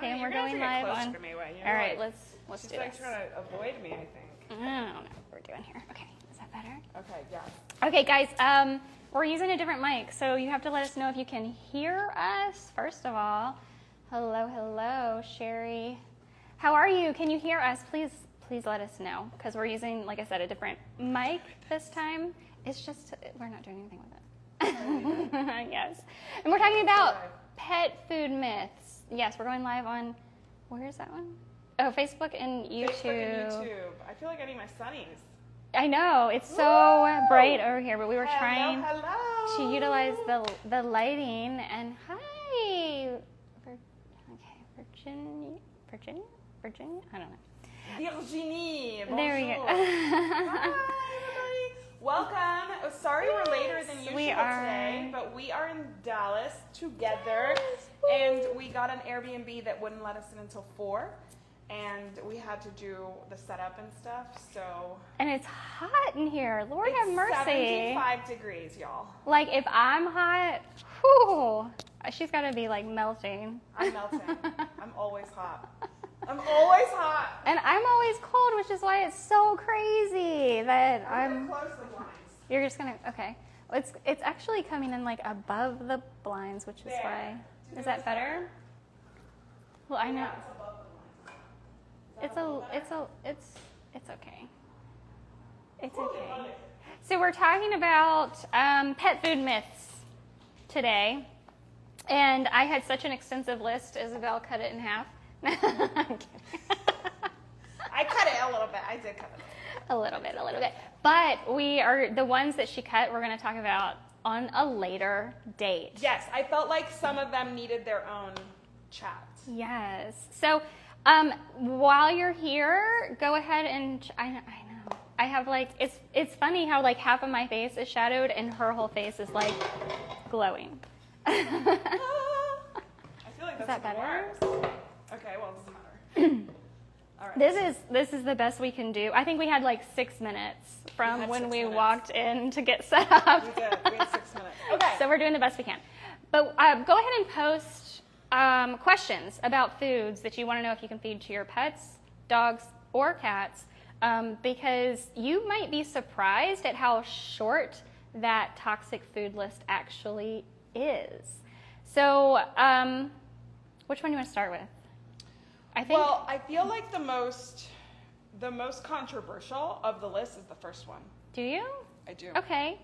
Okay, and we're You're gonna going have to get live closer on. to me, right? All right, let's She's do like this. trying to avoid me, I think. I don't know what we're doing here. Okay, is that better? Okay, yeah. Okay, guys, we're using a different mic, so you have to let us know if you can hear us. First of all, hello, Sherry. How are you? Can you hear us? Please let us know, because we're using, like I said, a different mic this time. It's just, we're not doing anything with it. Yes. And we're talking about pet food myths. Yes, we're going live on, where is that one? Oh, Facebook and YouTube. Facebook and YouTube. I feel like I need my sunnies. I know, it's so bright over here, but we were trying Hello. to utilize the lighting. And hi, Virginia? I don't know. Virginie. There we go. Hi, everybody. Welcome. Sorry we're later than usual today, but we are in Dallas together, and we got an Airbnb that wouldn't let us in until 4, and we had to do the setup and stuff, so. And it's hot in here. Lord have mercy. 75 degrees, y'all. Like, if I'm hot, whew, she's got to be, like, melting. I'm melting. I'm always hot. I'm always hot. And I'm always cold, which is why it's so crazy that I'm gonna close the blinds. You're just gonna, okay. It's actually coming in like above the blinds, which is why. Is that better? Well, I know. Yeah, it's above the blinds. It's okay. It's okay. So we're talking about pet food myths today, and I had such an extensive list. Isabel cut it in half. I'm kidding. I cut it a little bit. I did cut it. A little bit. But we are, the ones that she cut, we're going to talk about on a later date. Yes, I felt like some of them needed their own chat. Yes. So while you're here, go ahead and, I know. I have like, it's funny how like half of my face is shadowed and her whole face is like glowing. I feel like that's Is that better? works. Okay, well, it doesn't matter. All right. This is the best we can do. I think we had like 6 minutes from when we 6 minutes. walked in to get set up. We did. We had 6 minutes. Okay. So we're doing the best we can. But go ahead and post questions about foods that you want to know if you can feed to your pets, dogs, or cats, because you might be surprised at how short that toxic food list actually is. So which one do you want to start with? Well, I feel like the most controversial of the list is the first one. Do you? I do. Okay.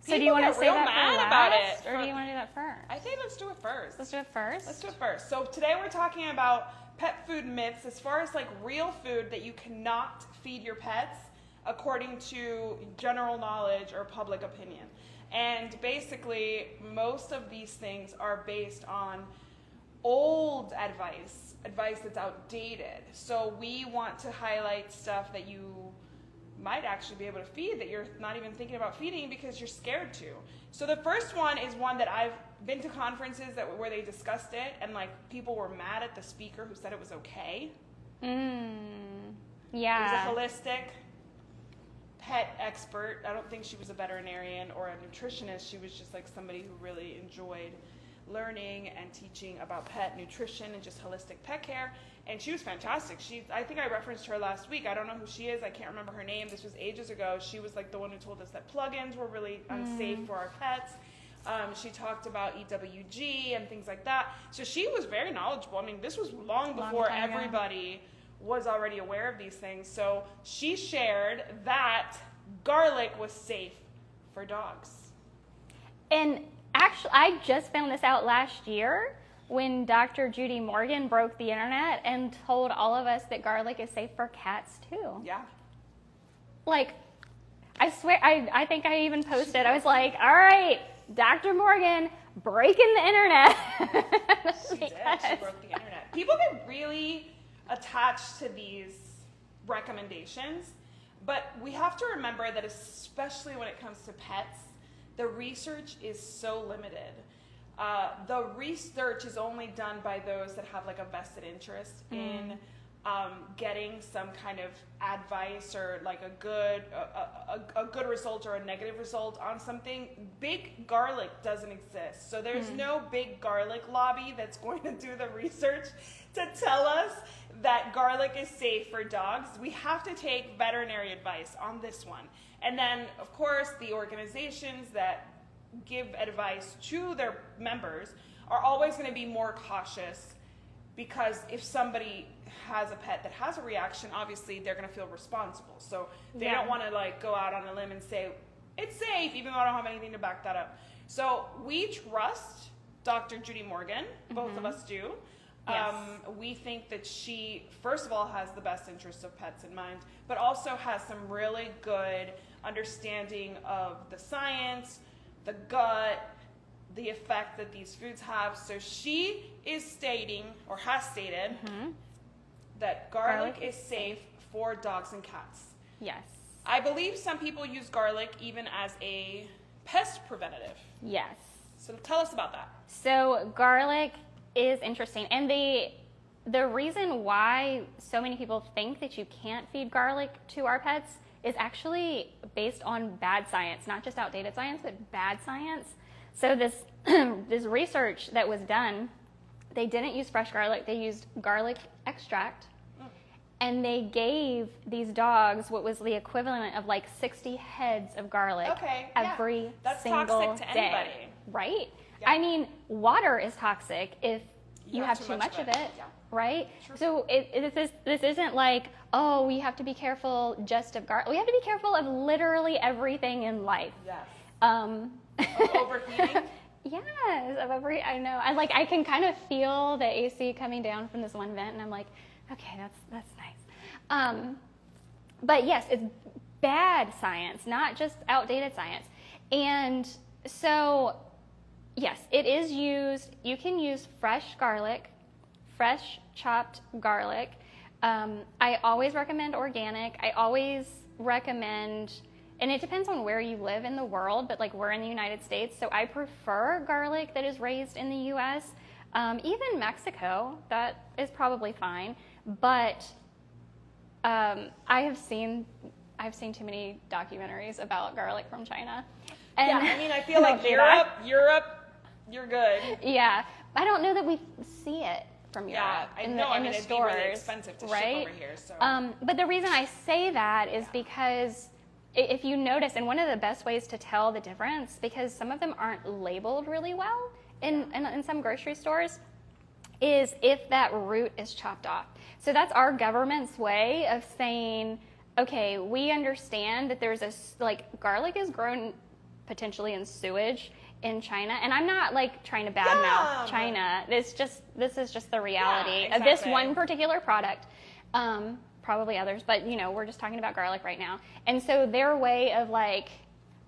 So People do you want to get say real that mad for about last, it. or do you want to do that first? I think let's do it first. Let's do it first. Let's do it first. So today we're talking about pet food myths as far as like real food that you cannot feed your pets according to general knowledge or public opinion. And basically, most of these things are based on old advice that's outdated. So we want to highlight stuff that you might actually be able to feed that you're not even thinking about feeding because you're scared to. So the first one is one that I've been to conferences where they discussed it, and like people were mad at the speaker who said it was okay. Yeah. It was a holistic pet expert. I don't think she was a veterinarian or a nutritionist. She was just like somebody who really enjoyed learning and teaching about pet nutrition and just holistic pet care, and she was fantastic. I think I referenced her last week. I don't know who she is. I can't remember her name. This was ages ago. She was like the one who told us that plugins were really unsafe for our pets. She talked about EWG and things like that. So she was very knowledgeable. I mean, this was long before everybody was already aware of these things. So she shared that garlic was safe for dogs. And actually, I just found this out last year when Dr. Judy Morgan broke the internet and told all of us that garlic is safe for cats too. Yeah. Like, I swear, I think I even posted, I was like, all right, Dr. Morgan, breaking the internet. She did. She broke the internet. People get really attached to these recommendations, but we have to remember that especially when it comes to pets, the research is so limited. The research is only done by those that have like a vested interest in getting some kind of advice or like a good result or a negative result on something. Big garlic doesn't exist. So there's no big garlic lobby that's going to do the research to tell us that garlic is safe for dogs. We have to take veterinary advice on this one. And then, of course, the organizations that give advice to their members are always going to be more cautious, because if somebody has a pet that has a reaction, obviously they're going to feel responsible. So they don't want to like go out on a limb and say it's safe, even though I don't have anything to back that up. So we trust Dr. Judy Morgan. Both of us do. Yes. We think that she, first of all, has the best interests of pets in mind, but also has some really good understanding of the science, the gut, the effect that these foods have. So she is stating, or has stated, that garlic is safe for dogs and cats. Yes. I believe some people use garlic even as a pest preventative. Yes. So tell us about that. So garlic is interesting, and the reason why so many people think that you can't feed garlic to our pets is actually based on bad science, not just outdated science, but bad science. So this this research that was done, they didn't use fresh garlic, they used garlic extract, and they gave these dogs what was the equivalent of like 60 heads of garlic every That's single toxic to day. anybody. Right? Yeah. I mean, water is toxic if you have too much of it, Yeah. right? Sure. So this isn't like, oh, we have to be careful just of garlic. We have to be careful of literally everything in life. Yes. Um, Of overheating. yes, of every, I know. I can kind of feel the AC coming down from this one vent, and I'm like, okay, that's nice. But yes, it's bad science, not just outdated science. And so, yes, it is used. You can use fresh garlic, fresh chopped garlic. I always recommend organic. I always recommend, and it depends on where you live in the world, but like we're in the United States, so I prefer garlic that is raised in the U.S. Even Mexico, that is probably fine. But I've seen too many documentaries about garlic from China. And Yeah, I mean, I feel like Europe, you're good. Yeah, I don't know that we see it from Europe Yeah, in I the mean, it'd be stores, really expensive to right? ship over here. So. But the reason I say that is because if you notice, and one of the best ways to tell the difference, because some of them aren't labeled really well in some grocery stores, is if that root is chopped off. So that's our government's way of saying, okay, we understand that there's garlic is grown potentially in sewage in China, and I'm not like trying to badmouth China. This is just the reality of this one particular product. Probably others, but we're just talking about garlic right now. And so their way of like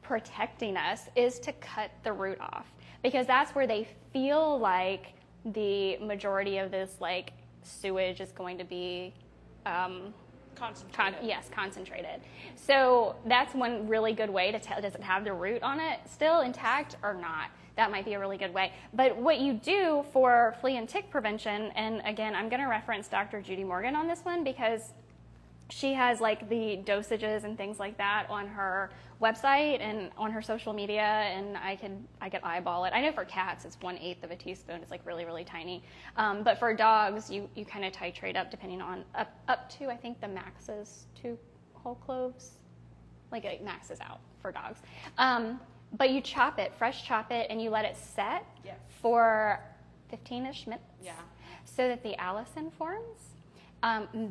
protecting us is to cut the root off, because that's where they feel like the majority of this like sewage is going to be concentrated. So that's one really good way to tell, does it have the root on it still intact or not? That might be a really good way. But what you do for flea and tick prevention, and again, I'm going to reference Dr. Judy Morgan on this one because she has like the dosages and things like that on her website and on her social media, and I could eyeball it. I know for cats it's 1/8 of a teaspoon. It's like really, really tiny. But for dogs, you kind of titrate up depending on up to, I think the max is 2 whole cloves. Like it maxes out for dogs. But you chop it, fresh chop it, and you let it set for 15-ish minutes so that the allicin forms.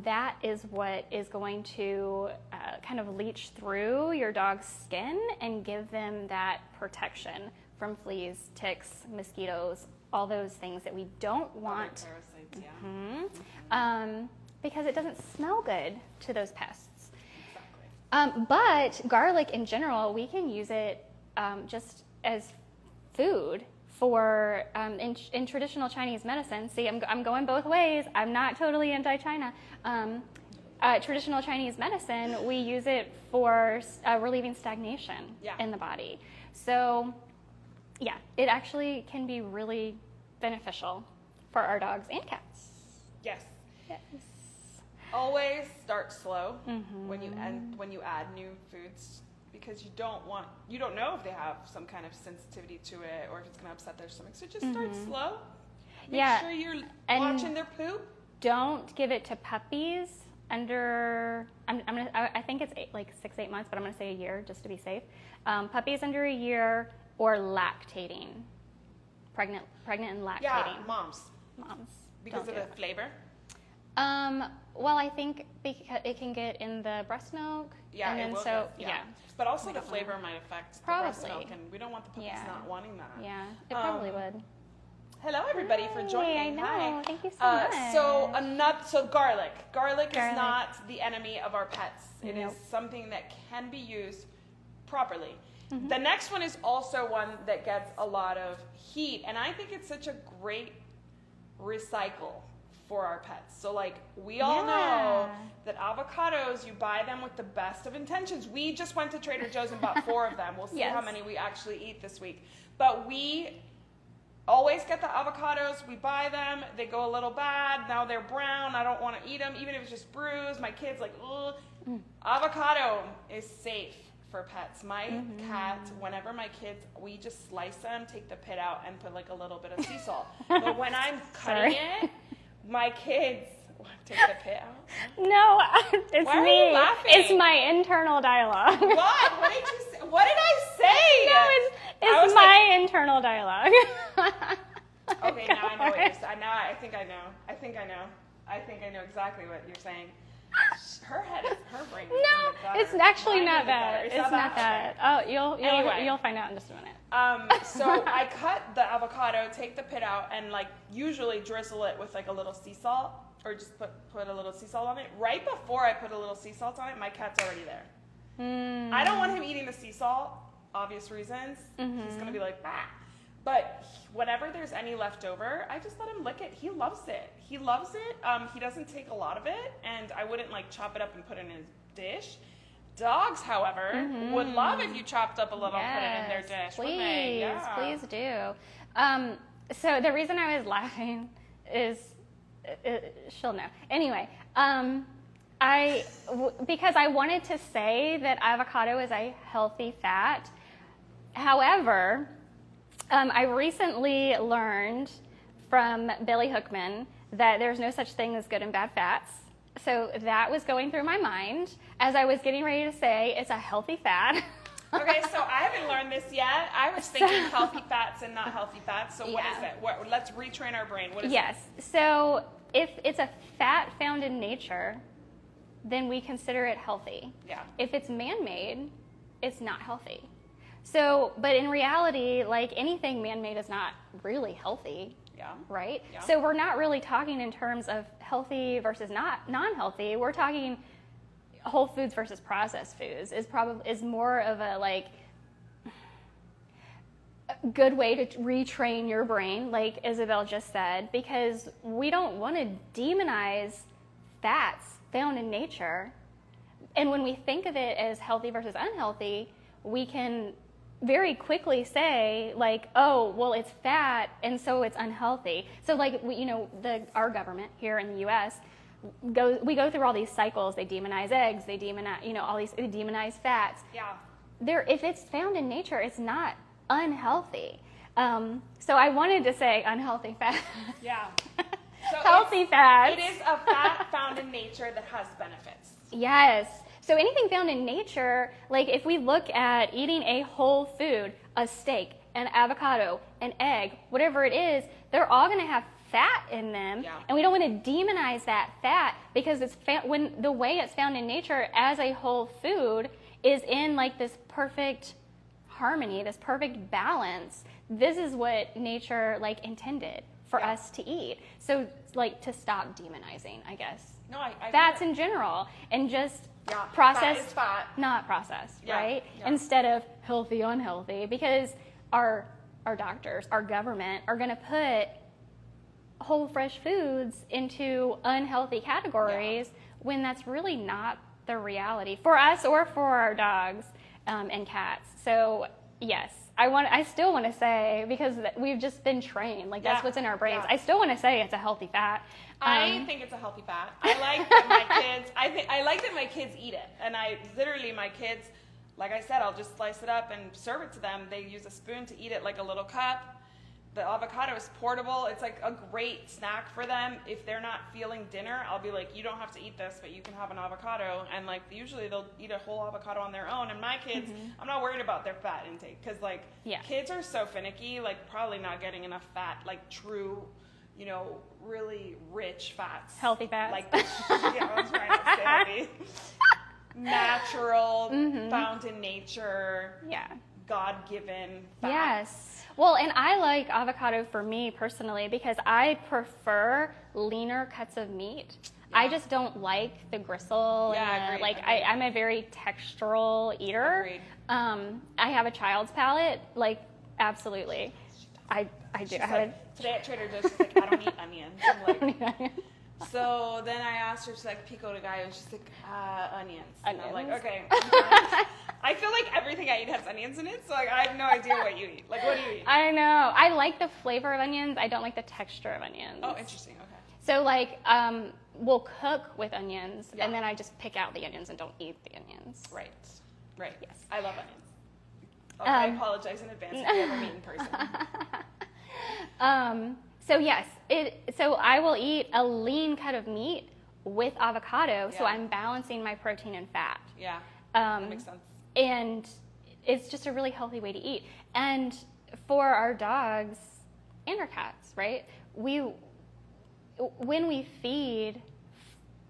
That is what is going to kind of leach through your dog's skin and give them that protection from fleas, ticks, mosquitoes, all those things that we don't want. Parasites, because it doesn't smell good to those pests. But garlic in general, we can use it just as food. For in traditional Chinese medicine, see, I'm going both ways. I'm not totally anti-China. Traditional Chinese medicine, we use it for relieving stagnation in the body. So, yeah, it actually can be really beneficial for our dogs and cats. Yes. Yes. Always start slow when you add new foods, because you don't know if they have some kind of sensitivity to it or if it's going to upset their stomach. So just start slow. Make sure you're watching their poop. Don't give it to puppies under. I think it's 6-8 months, but I'm gonna say a year just to be safe. Puppies under a year or lactating, pregnant and lactating. Yeah, moms. Because Don't of do the it. flavor. Well, I think because it can get in the breast milk. Yeah, and it then will so get, But also the flavor might affect the breast Probably. milk, and we don't want the puppies not wanting that. Yeah, it probably would. Hello, everybody, for joining. I know. Hi. Thank you so much. So garlic. Garlic is not the enemy of our pets. It is something that can be used properly. The next one is also one that gets a lot of heat, and I think it's such a great recycle for our pets. So we all know that avocados, you buy them with the best of intentions. We just went to Trader Joe's and bought 4 of them. We'll see how many we actually eat this week. But we always get the avocados. We buy them. They go a little bad. Now they're brown. I don't want to eat them, even if it's just bruised. My kid's like, ugh. Avocado is safe for pets. My cat, whenever my kids, we just slice them, take the pit out, and put a little bit of sea salt. But when I'm cutting it, my kids take the pit out. No, it's Why me. are you laughing? It's my internal dialogue. What? What did you say? What did I say? No, it's my internal dialogue. Okay, now I know what you're saying. Now I think I know. I think I know exactly what you're saying. Her brain. No, it's actually not that. It's not that. Okay. Oh, you'll find out in just a minute. So I cut the avocado, take the pit out, and usually drizzle it with a little sea salt, or just put a little sea salt on it. Right before I put a little sea salt on it, my cat's already there. I don't want him eating the sea salt, obvious reasons. He's gonna be like, bah. But whenever there's any left over, I just let him lick it. He loves it. He doesn't take a lot of it, and I wouldn't chop it up and put it in his dish. Dogs, however, would love if you chopped up a little and put it in their dish. Please do. So the reason I was laughing is, she'll know. Anyway, because I wanted to say that avocado is a healthy fat. However, I recently learned from Billy Hookman that there's no such thing as good and bad fats. So that was going through my mind as I was getting ready to say it's a healthy fat. Okay, so I haven't learned this yet. I was thinking healthy fats and not healthy fats. So what is it? Let's retrain our brain. What is it? Yes. So if it's a fat found in nature, then we consider it healthy. Yeah. If it's man-made, it's not healthy. So, but in reality, anything man-made is not really healthy. Yeah. Right? Yeah. So we're not really talking in terms of healthy versus not non-healthy. We're talking whole foods versus processed foods is more of a good way to retrain your brain, like Isabel just said, because we don't want to demonize fats found in nature. And when we think of it as healthy versus unhealthy, we can very quickly say oh, well, it's fat and so it's unhealthy. So our government here in the U.S. we go through all these cycles. They demonize eggs. They demonize they demonize fats. Yeah. If it's found in nature, it's not unhealthy. So I wanted to say unhealthy fat. Yeah. So healthy fats. It is a fat found in nature that has benefits. Yes. So anything found in nature, if we look at eating a whole food, a steak, an avocado, an egg, whatever it is, they're all going to have fat in them. Yeah. And we don't want to demonize that fat because when the way it's found in nature as a whole food is in this perfect harmony, this perfect balance. This is what nature intended for us to eat. So to stop demonizing, I guess. No, I fats in general, and just Fat processed, is fat. not processed, right? Yeah. Instead of healthy, unhealthy, because our doctors, our government are going to put whole fresh foods into unhealthy categories when that's really not the reality for us or for our dogs and cats. So Yes. I still want to say, because we've just been trained, like that's what's in our brains. I still want to say it's a healthy fat. I think it's a healthy fat. I like that my kids eat it. And my kids, like I said, I'll just slice it up and serve it to them. They use a spoon to eat it like a little cup. The avocado is portable. It's like a great snack for them. If they're not feeling dinner, I'll be like, you don't have to eat this, but you can have an avocado. And like usually they'll eat a whole avocado on their own. And my kids, I'm not worried about their fat intake because like kids are so finicky, like probably not getting enough fat, like true, really rich fats. Healthy fats. Like, I was trying to say healthy. Natural, found in nature. Yeah. God-given fat. Yes. Well, and I like avocado for me personally because I prefer leaner cuts of meat. Yeah. I just don't like the gristle. Yeah, agreed. I'm a very textural eater. Agreed. I have a child's palate. Like, absolutely. I do. Today at Trader Joe's, she's like, I don't eat onions. I'm like, so then I asked her, she's like, pico de gallo, and she's like, onions. And I'm like, okay. I feel like everything I eat has onions in it, so like I have no idea what you eat. Like, what do you eat? I know. I like the flavor of onions. I don't like the texture of onions. Oh, interesting. Okay. So like, we'll cook with onions, and then I just pick out the onions and don't eat the onions. Right. Yes. I love onions. I apologize in advance if we ever meet in person. So I will eat a lean cut of meat with avocado, so I'm balancing my protein and fat. Yeah, that makes sense. And it's just a really healthy way to eat. And for our dogs and our cats, right? When we feed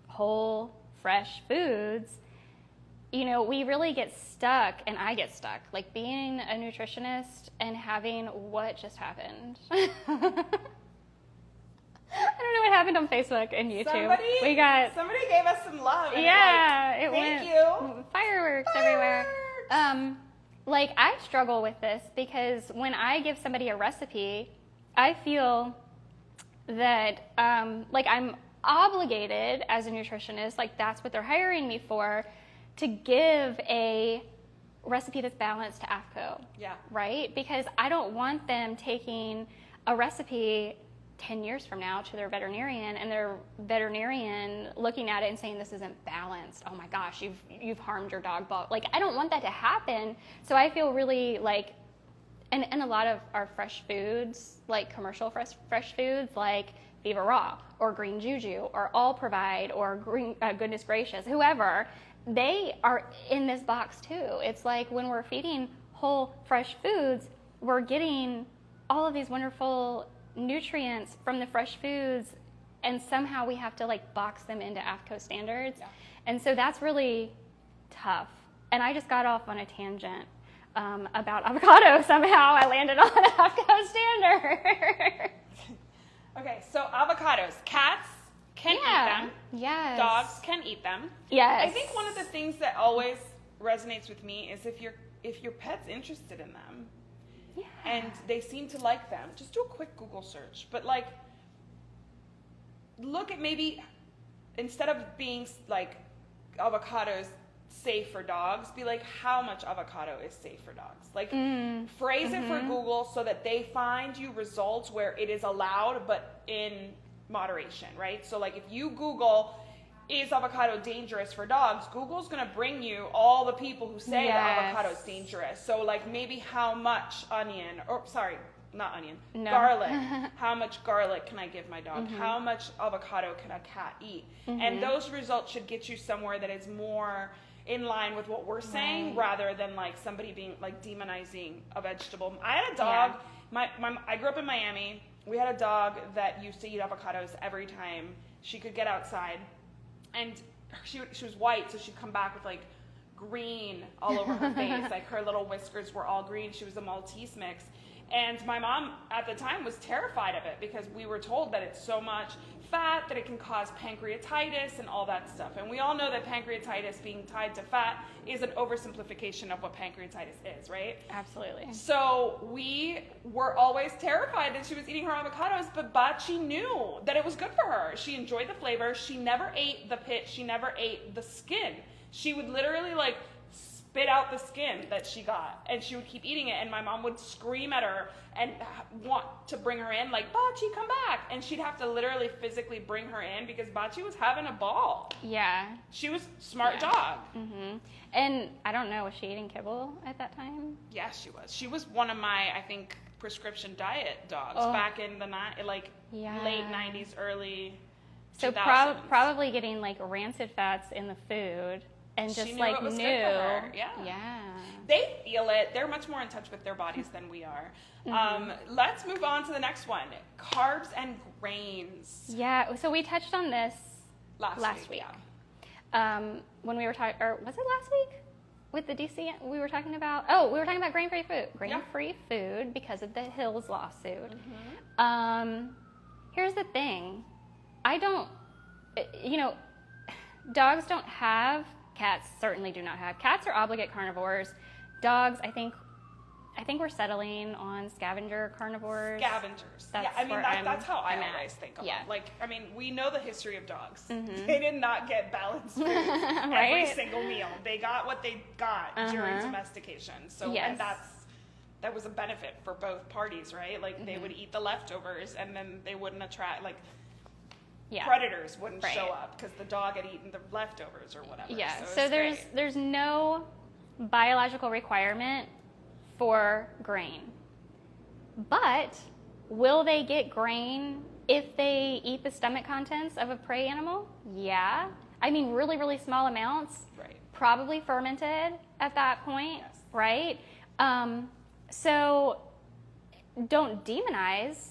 whole, fresh foods, we really get stuck, and I get stuck, like being a nutritionist and having what just happened. I don't know what happened on Facebook and YouTube. Somebody gave us some love. And Thank you. Fireworks everywhere. I struggle with this because when I give somebody a recipe, I feel that I'm obligated as a nutritionist, like that's what they're hiring me for, to give a recipe that's balanced to AFCO. Yeah. Right? Because I don't want them taking a recipe 10 years from now to their veterinarian and their veterinarian looking at it and saying this isn't balanced. Oh my gosh, you've harmed your dog. Like, I don't want that to happen. So I feel really like, and a lot of our fresh foods, like commercial fresh foods, like Viva Raw or Green Juju or All Provide or Goodness Gracious, whoever, they are in this box too. It's like when we're feeding whole fresh foods, we're getting all of these wonderful nutrients from the fresh foods, and somehow we have to like box them into AFCO standards. Yeah. And so that's really tough. And I just got off on a tangent about avocado. Somehow I landed on an AFCO standard. Okay, so avocados. Cats can eat them. Yes. Dogs can eat them. Yes. I think one of the things that always resonates with me is if your pet's interested in them. Yeah. And they seem to like them. Just do a quick Google search. But like, look at maybe, instead of being like avocados safe for dogs, be like, how much avocado is safe for dogs? Like, phrase it for Google so that they find you results where it is allowed, but in moderation, right? So like if you Google, is avocado dangerous for dogs? Google's going to bring you all the people who say that avocado is dangerous. So like maybe how much garlic. How much garlic can I give my dog? How much avocado can a cat eat? And those results should get you somewhere that is more in line with what we're saying, rather than like somebody being like demonizing a vegetable. I had a dog, I grew up in Miami. We had a dog that used to eat avocados every time she could get outside. And she was white, so she'd come back with like green all over her face. Like her little whiskers were all green. She was a Maltese mix. And my mom at the time was terrified of it because we were told that it's so much fat that it can cause pancreatitis and all that stuff. And we all know that pancreatitis being tied to fat is an oversimplification of what pancreatitis is, right? Absolutely. So we were always terrified that she was eating her avocados, but she knew that it was good for her. She enjoyed the flavor. She never ate the pit. She never ate the skin. She would literally like spit spit out the skin that she got, and she would keep eating it, and my mom would scream at her and want to bring her in, like, Bachi, come back, and she'd have to literally physically bring her in because Bachi was having a ball. Yeah. She was a smart dog. And I don't know, was she eating kibble at that time? Yes, she was. She was one of my, I think, prescription diet dogs back in the late 90s, early 2000s. So probably getting like rancid fats in the food and just she knew like what was knew. good for her. Yeah. Yeah. They feel it. They're much more in touch with their bodies than we are. Let's move on to the next one. Carbs and grains. Yeah. So we touched on this Last week. When we were talking, or was it last week? With the DC, we were talking about grain-free food. Grain-free food because of the Hills lawsuit. Here's the thing. Dogs don't have, cats certainly do not have. Cats are obligate carnivores. Dogs, I think we're settling on scavenger carnivores. Scavengers. That's that's how I I'm at. always think of Yeah. them. We know the history of dogs. They did not get balanced food Right? every single meal. They got what they got during domestication. So, Yes. and that was a benefit for both parties, right? Like they would eat the leftovers, and then they wouldn't attract, predators wouldn't show up because the dog had eaten the leftovers or whatever. Yeah. So So there's no biological requirement for grain. But will they get grain if they eat the stomach contents of a prey animal? Yeah. I mean, really, really small amounts. Right. Probably fermented at that point, Yes. right? So don't demonize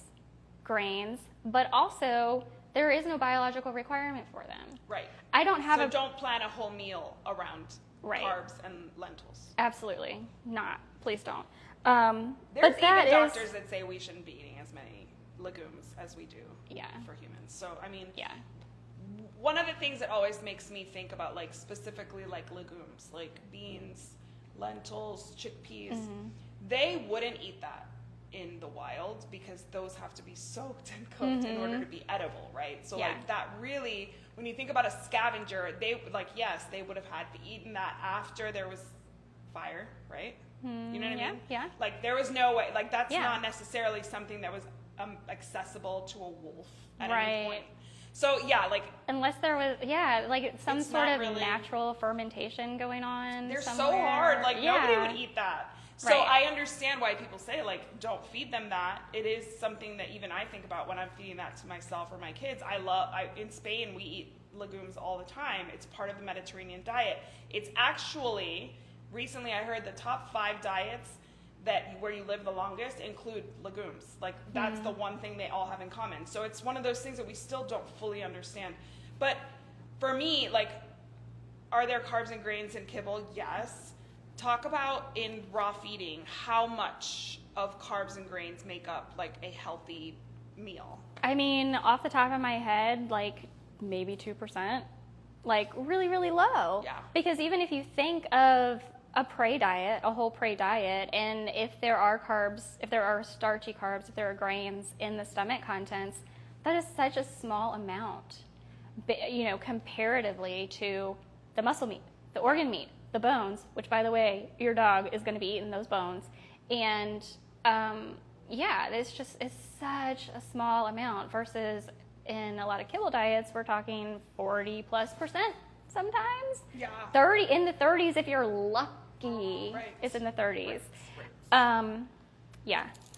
grains, but also there is no biological requirement for them. Right. I don't have So don't plan a whole meal around carbs and lentils. Absolutely not. Please don't. There's but that even is doctors that say we shouldn't be eating as many legumes as we do for humans. So, one of the things that always makes me think about, specifically legumes, like beans, lentils, chickpeas, they wouldn't eat that in the wild because those have to be soaked and cooked in order to be edible, right? So, that really, when you think about a scavenger, they would have had to eaten that after there was fire, right? You know what I mean? Yeah. There was no way. That's not necessarily something that was accessible to a wolf at any point. So unless there was some It's sort not of really- natural fermentation going on. they're somewhere. so hard. Nobody would eat that. So Right. I understand why people say don't feed them that. It is something that even I think about when I'm feeding that to myself or my kids. In Spain we eat legumes all the time. It's part of the Mediterranean diet. It's actually, recently I heard the top 5 diets where you live the longest include legumes. That's the one thing they all have in common. So it's one of those things that we still don't fully understand. But for me, are there carbs and grains in kibble? Yes. Talk about in raw feeding, how much of carbs and grains make up a healthy meal? I mean, off the top of my head, maybe 2%. Really, really low. Yeah. Because even if you think of a prey diet, a whole prey diet, and if there are carbs, if there are starchy carbs, if there are grains in the stomach contents, that is such a small amount, comparatively to the muscle meat, the organ meat, the bones, which, by the way, your dog is going to be eating those bones. And, it's such a small amount versus in a lot of kibble diets, we're talking 40+% sometimes. Yeah. 30 in the 30s if you're lucky. Right. It's in the 30s. Right.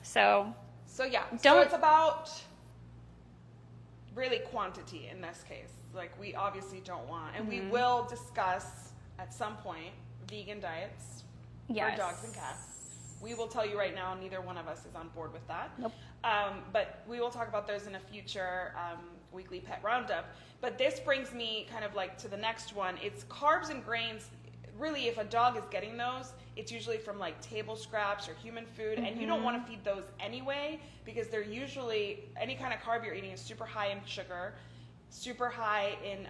So So it's about really quantity in this case. We obviously don't want, and we will discuss at some point vegan diets for dogs and cats. We will tell you right now, neither one of us is on board with that. Nope. But we will talk about those in a future weekly pet roundup. But this brings me kind of to the next one. It's carbs and grains. Really, if a dog is getting those, it's usually from table scraps or human food, and you don't want to feed those anyway because they're usually, any kind of carb you're eating is super high in sugar, super high in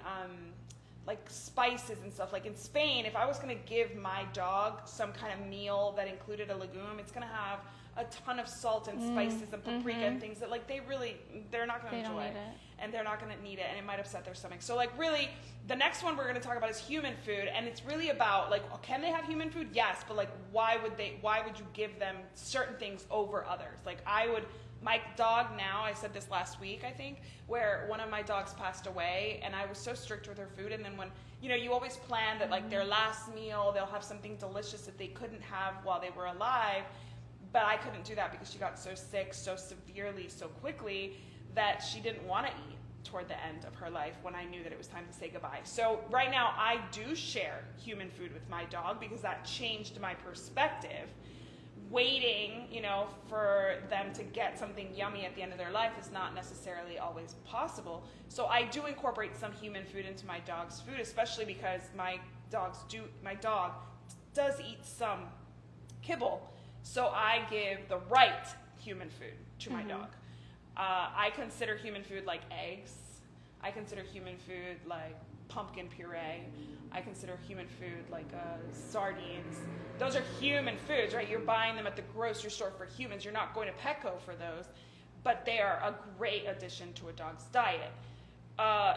spices and stuff. In Spain, if I was going to give my dog some kind of meal that included a legume, it's going to have a ton of salt and spices and paprika and things that like they're not going to enjoy need it. and they're not going to need it, and it might upset their stomach. So like really the next one we're going to talk about is human food, and it's really about like, can they have human food? Yes, but like why would you give them certain things over others? Like my dog now, I said this last week, I think, where one of my dogs passed away, and I was so strict with her food, and then when, you always plan that like their last meal, they'll have something delicious that they couldn't have while they were alive, but I couldn't do that because she got so sick so severely, so quickly, that she didn't want to eat toward the end of her life when I knew that it was time to say goodbye. So right now I do share human food with my dog because that changed my perspective. Waiting, for them to get something yummy at the end of their life is not necessarily always possible. So I do incorporate some human food into my dog's food, especially because my dog does eat some kibble. So I give the right human food to my dog. I consider human food like eggs. I consider human food like pumpkin puree. I consider human food like sardines. Those are human foods, right? You're buying them at the grocery store for humans. You're not going to Petco for those, but they are a great addition to a dog's diet.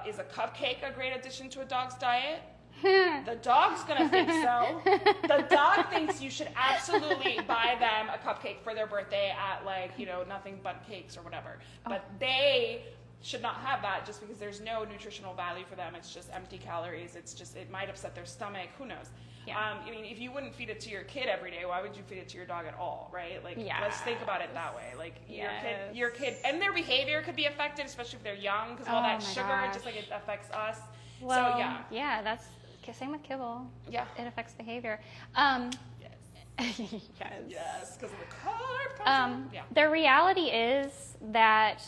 Is a cupcake a great addition to a dog's diet? The dog's gonna think so. The dog thinks you should absolutely buy them a cupcake for their birthday at nothing but cakes or whatever. But they should not have that just because there's no nutritional value for them. It's just empty calories. It might upset their stomach. Who knows? Yeah. If you wouldn't feed it to your kid every day, why would you feed it to your dog at all, right? Like, let's think about it that way. Like, your kid, and their behavior could be affected, especially if they're young, because all that sugar, just like it affects us. Well, so, yeah, that's same with kibble. Yeah. It affects behavior. Yes, because of the carb culture. The reality is that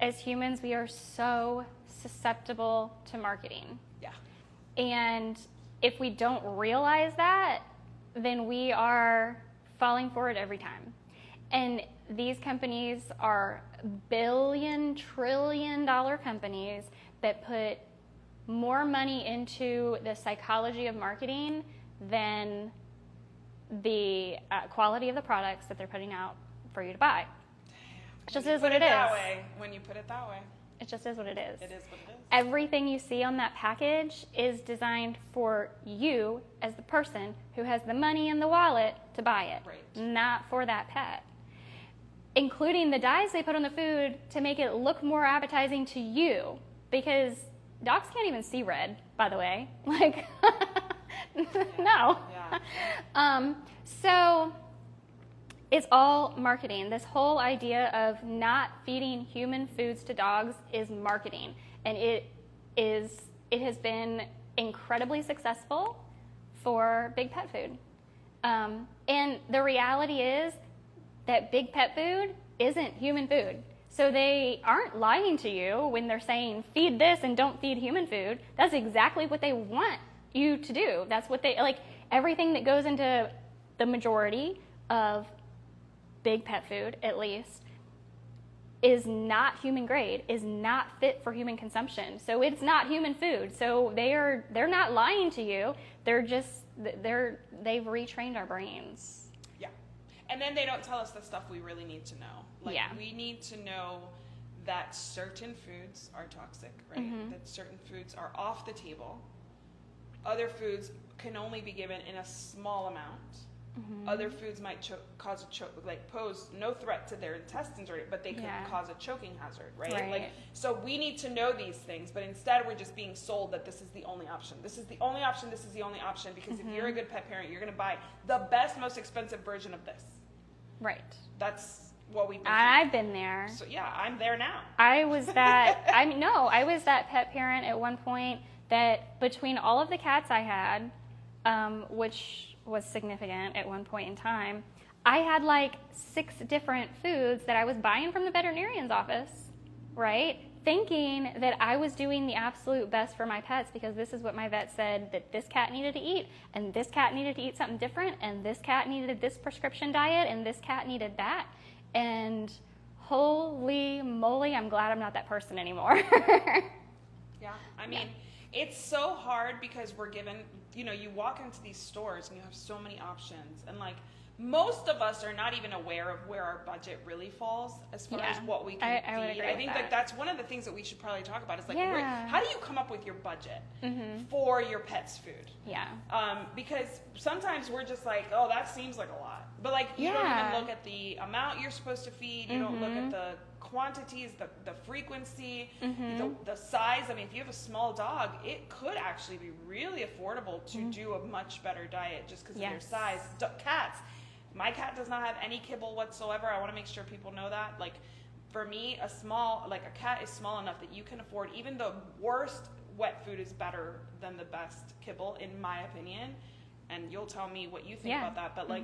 as humans, we are so susceptible to marketing. Yeah. And if we don't realize that, then we are falling for it every time. And these companies are billion, trillion-dollar companies that put more money into the psychology of marketing than the quality of the products that they're putting out for you to buy. It just is what it is. When you put it that way. It just is what it is. It is what it is. Everything you see on that package is designed for you as the person who has the money in the wallet to buy it, not for that pet. Including the dyes they put on the food to make it look more appetizing to you, because dogs can't even see red, by the way. Like, no. Yeah. So it's all marketing. This whole idea of not feeding human foods to dogs is marketing, and it has been incredibly successful for big pet food. And the reality is that big pet food isn't human food. So they aren't lying to you when they're saying feed this and don't feed human food. That's exactly what they want you to do. That's what they like. Everything that goes into the majority of big pet food, at least, is not human grade, is not fit for human consumption. So it's not human food. So they're not lying to you. They've retrained our brains. Yeah. And then they don't tell us the stuff we really need to know. We need to know that certain foods are toxic, right? Mm-hmm. That certain foods are off the table. Other foods can only be given in a small amount. Mm-hmm. Other foods might pose no threat to their intestines, but they could cause a choking hazard, right? So we need to know these things, but instead we're just being sold that this is the only option. This is the only option. This is the only option because if you're a good pet parent, you're going to buy the best, most expensive version of this. Right. That's what we've been I've been there. So yeah, I'm there now. I was that pet parent at one point that between all of the cats I had, which was significant at one point in time, I had like 6 different foods that I was buying from the veterinarian's office, right? Thinking that I was doing the absolute best for my pets because this is what my vet said that this cat needed to eat, and this cat needed to eat something different, and this cat needed this prescription diet, and this cat needed that. And holy moly, I'm glad I'm not that person anymore. Yeah, I mean, it's so hard because we're given, you walk into these stores and you have so many options, and like most of us are not even aware of where our budget really falls as far as what we can I would feed. agree I think with that's one of the things that we should probably talk about is like, Yeah. how do you come up with your budget for your pet's food? Yeah. Because sometimes we're just like, oh, that seems like a lot. But like, you don't even look at the amount you're supposed to feed. You don't look at the quantities, the frequency, the size. I mean, if you have a small dog, it could actually be really affordable to do a much better diet just because of their size. Cats. My cat does not have any kibble whatsoever. I want to make sure people know that. Like, for me, a cat is small enough that you can afford, even the worst wet food is better than the best kibble, in my opinion. And you'll tell me what you think about that. But like,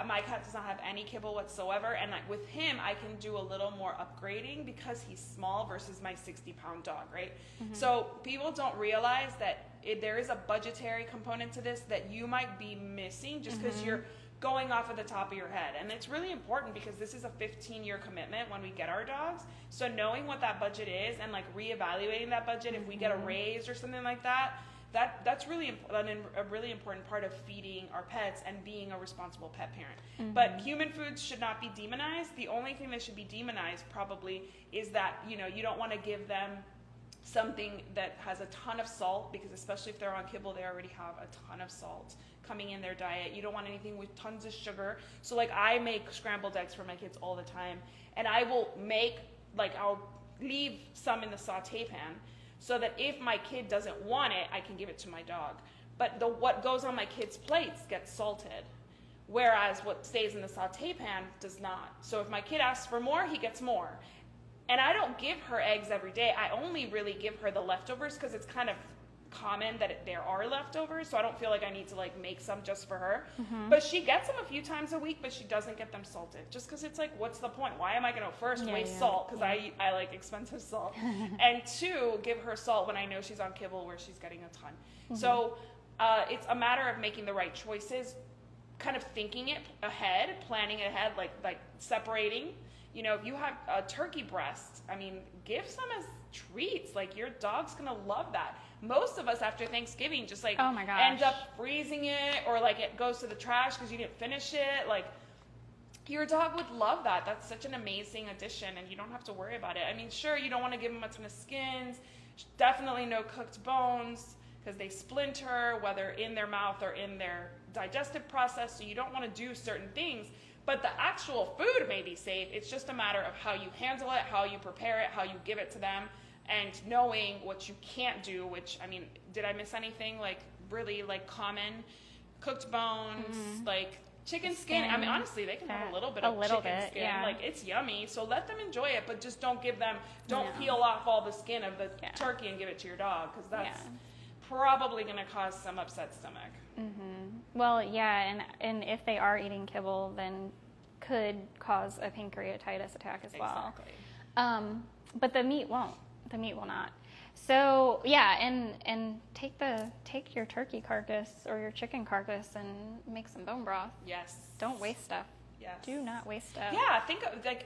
my cat does not have any kibble whatsoever. And like, with him, I can do a little more upgrading because he's small versus my 60-pound dog, right? So people don't realize that there is a budgetary component to this that you might be missing just because you're going off of the top of your head. And it's really important because this is a 15-year commitment when we get our dogs. So knowing what that budget is and like reevaluating that budget if we get a raise or something like that, that's really a really important part of feeding our pets and being a responsible pet parent. But human foods should not be demonized. The only thing that should be demonized probably is that, you don't want to give them something that has a ton of salt, because especially if they're on kibble, they already have a ton of salt coming in their diet. You don't want anything with tons of sugar. So like, I make scrambled eggs for my kids all the time, and I will I'll leave some in the saute pan so that if my kid doesn't want it, I can give it to my dog. But what goes on my kids' plates gets salted, whereas what stays in the saute pan does not. So if my kid asks for more, he gets more. And I don't give her eggs every day. I only really give her the leftovers because it's kind of common that there are leftovers, so I don't feel like I need to like make some just for her. But she gets them a few times a week, but she doesn't get them salted just because it's like, what's the point? Why am I going to waste salt? Because I like expensive salt. And two, give her salt when I know she's on kibble where she's getting a ton. So it's a matter of making the right choices, kind of thinking it ahead, planning it ahead, like separating. If you have a turkey breast, I mean, give some as treats. Like, your dog's gonna love that. Most of us after Thanksgiving just like end up freezing it, or like it goes to the trash because you didn't finish it. Like, your dog would love that. That's such an amazing addition, and you don't have to worry about it. I mean, sure, you don't want to give them a ton of skins. Definitely no cooked bones because they splinter, whether in their mouth or in their digestive process. So you don't want to do certain things. But the actual food may be safe. It's just a matter of how you handle it, how you prepare it, how you give it to them, and knowing what you can't do, which, I mean, did I miss anything? Like, really, like, common cooked bones, like chicken skin. I mean, honestly, they can have a little bit of chicken skin. Yeah. Like, it's yummy. So let them enjoy it, but just don't peel off all the skin of the turkey and give it to your dog, because that's probably going to cause some upset stomach. Well, yeah, and if they are eating kibble, then could cause a pancreatitis attack as well. Exactly. But the meat won't. The meat will not. So yeah, and take your turkey carcass or your chicken carcass and make some bone broth. Yes. Don't waste stuff. Yes. Do not waste stuff. Yeah, think of, like,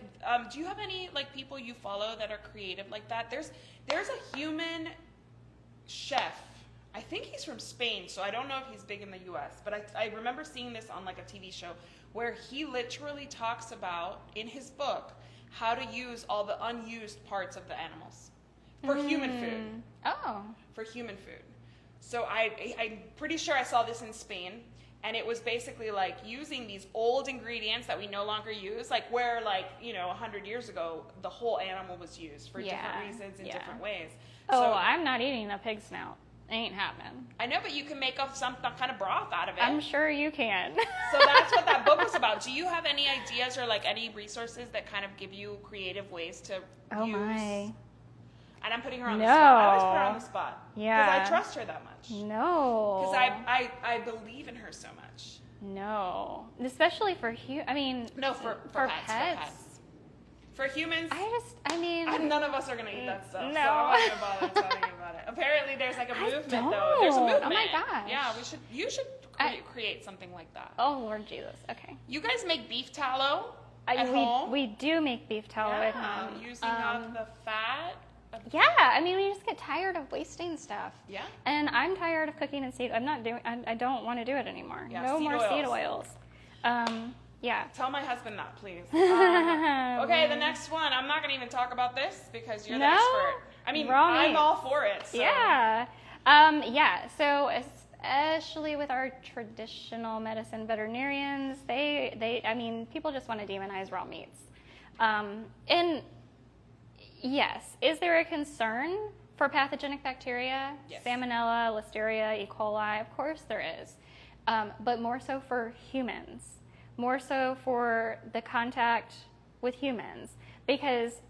do you have any like people you follow that are creative like that? There's a human chef. I think he's from Spain, so I don't know if he's big in the U.S., but I remember seeing this on like a TV show where he literally talks about, in his book, how to use all the unused parts of the animals for human food. Oh. For human food. So I'm pretty sure I saw this in Spain, and it was basically like using these old ingredients that we no longer use, like where 100 years ago, the whole animal was used for different reasons in different ways. Oh, so, I'm not eating a pig snout. Ain't happening. I know, but you can make some kind of broth out of it. I'm sure you can. So that's what that book was about. Do you have any ideas or like any resources that kind of give you creative ways to use? My. And I'm putting her on the spot. I always put her on the spot. Yeah. Because I trust her that much. No. Because I believe in her so much. No. Especially for No, for pets. For humans, none of us are going to eat that stuff. No. So I'm not going to bother telling you about it. Apparently, there's like a movement, though. There's a movement. Oh my gosh. Yeah, you should create something like that. Oh, Lord Jesus. Okay. You guys make beef tallow at home? We do make beef tallow at home. Using up the fat. Yeah, we just get tired of wasting stuff. Yeah. And I'm tired of cooking in seed. I don't want to do it anymore. Yeah, no more seed oils. Yeah. Tell my husband that, please. Okay, the next one. I'm not going to even talk about this because you're the expert. I mean, I'm all for it. So. Yeah. So especially with our traditional medicine veterinarians, people just want to demonize raw meats. And yes, is there a concern for pathogenic bacteria? Yes. Salmonella, Listeria, E. coli, of course there is. But more so for humans. More so for the contact with humans. Because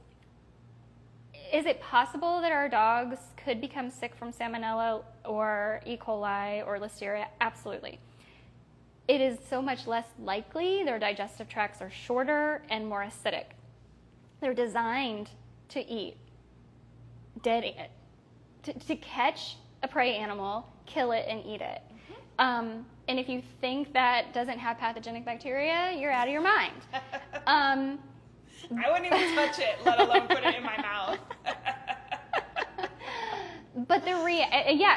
is it possible that our dogs could become sick from Salmonella or E. coli or Listeria? Absolutely. It is so much less likely. Their digestive tracts are shorter and more acidic. They're designed to eat dead, to catch a prey animal, kill it, and eat it. And if you think that doesn't have pathogenic bacteria, you're out of your mind. I wouldn't even touch it, let alone put it in my mouth. But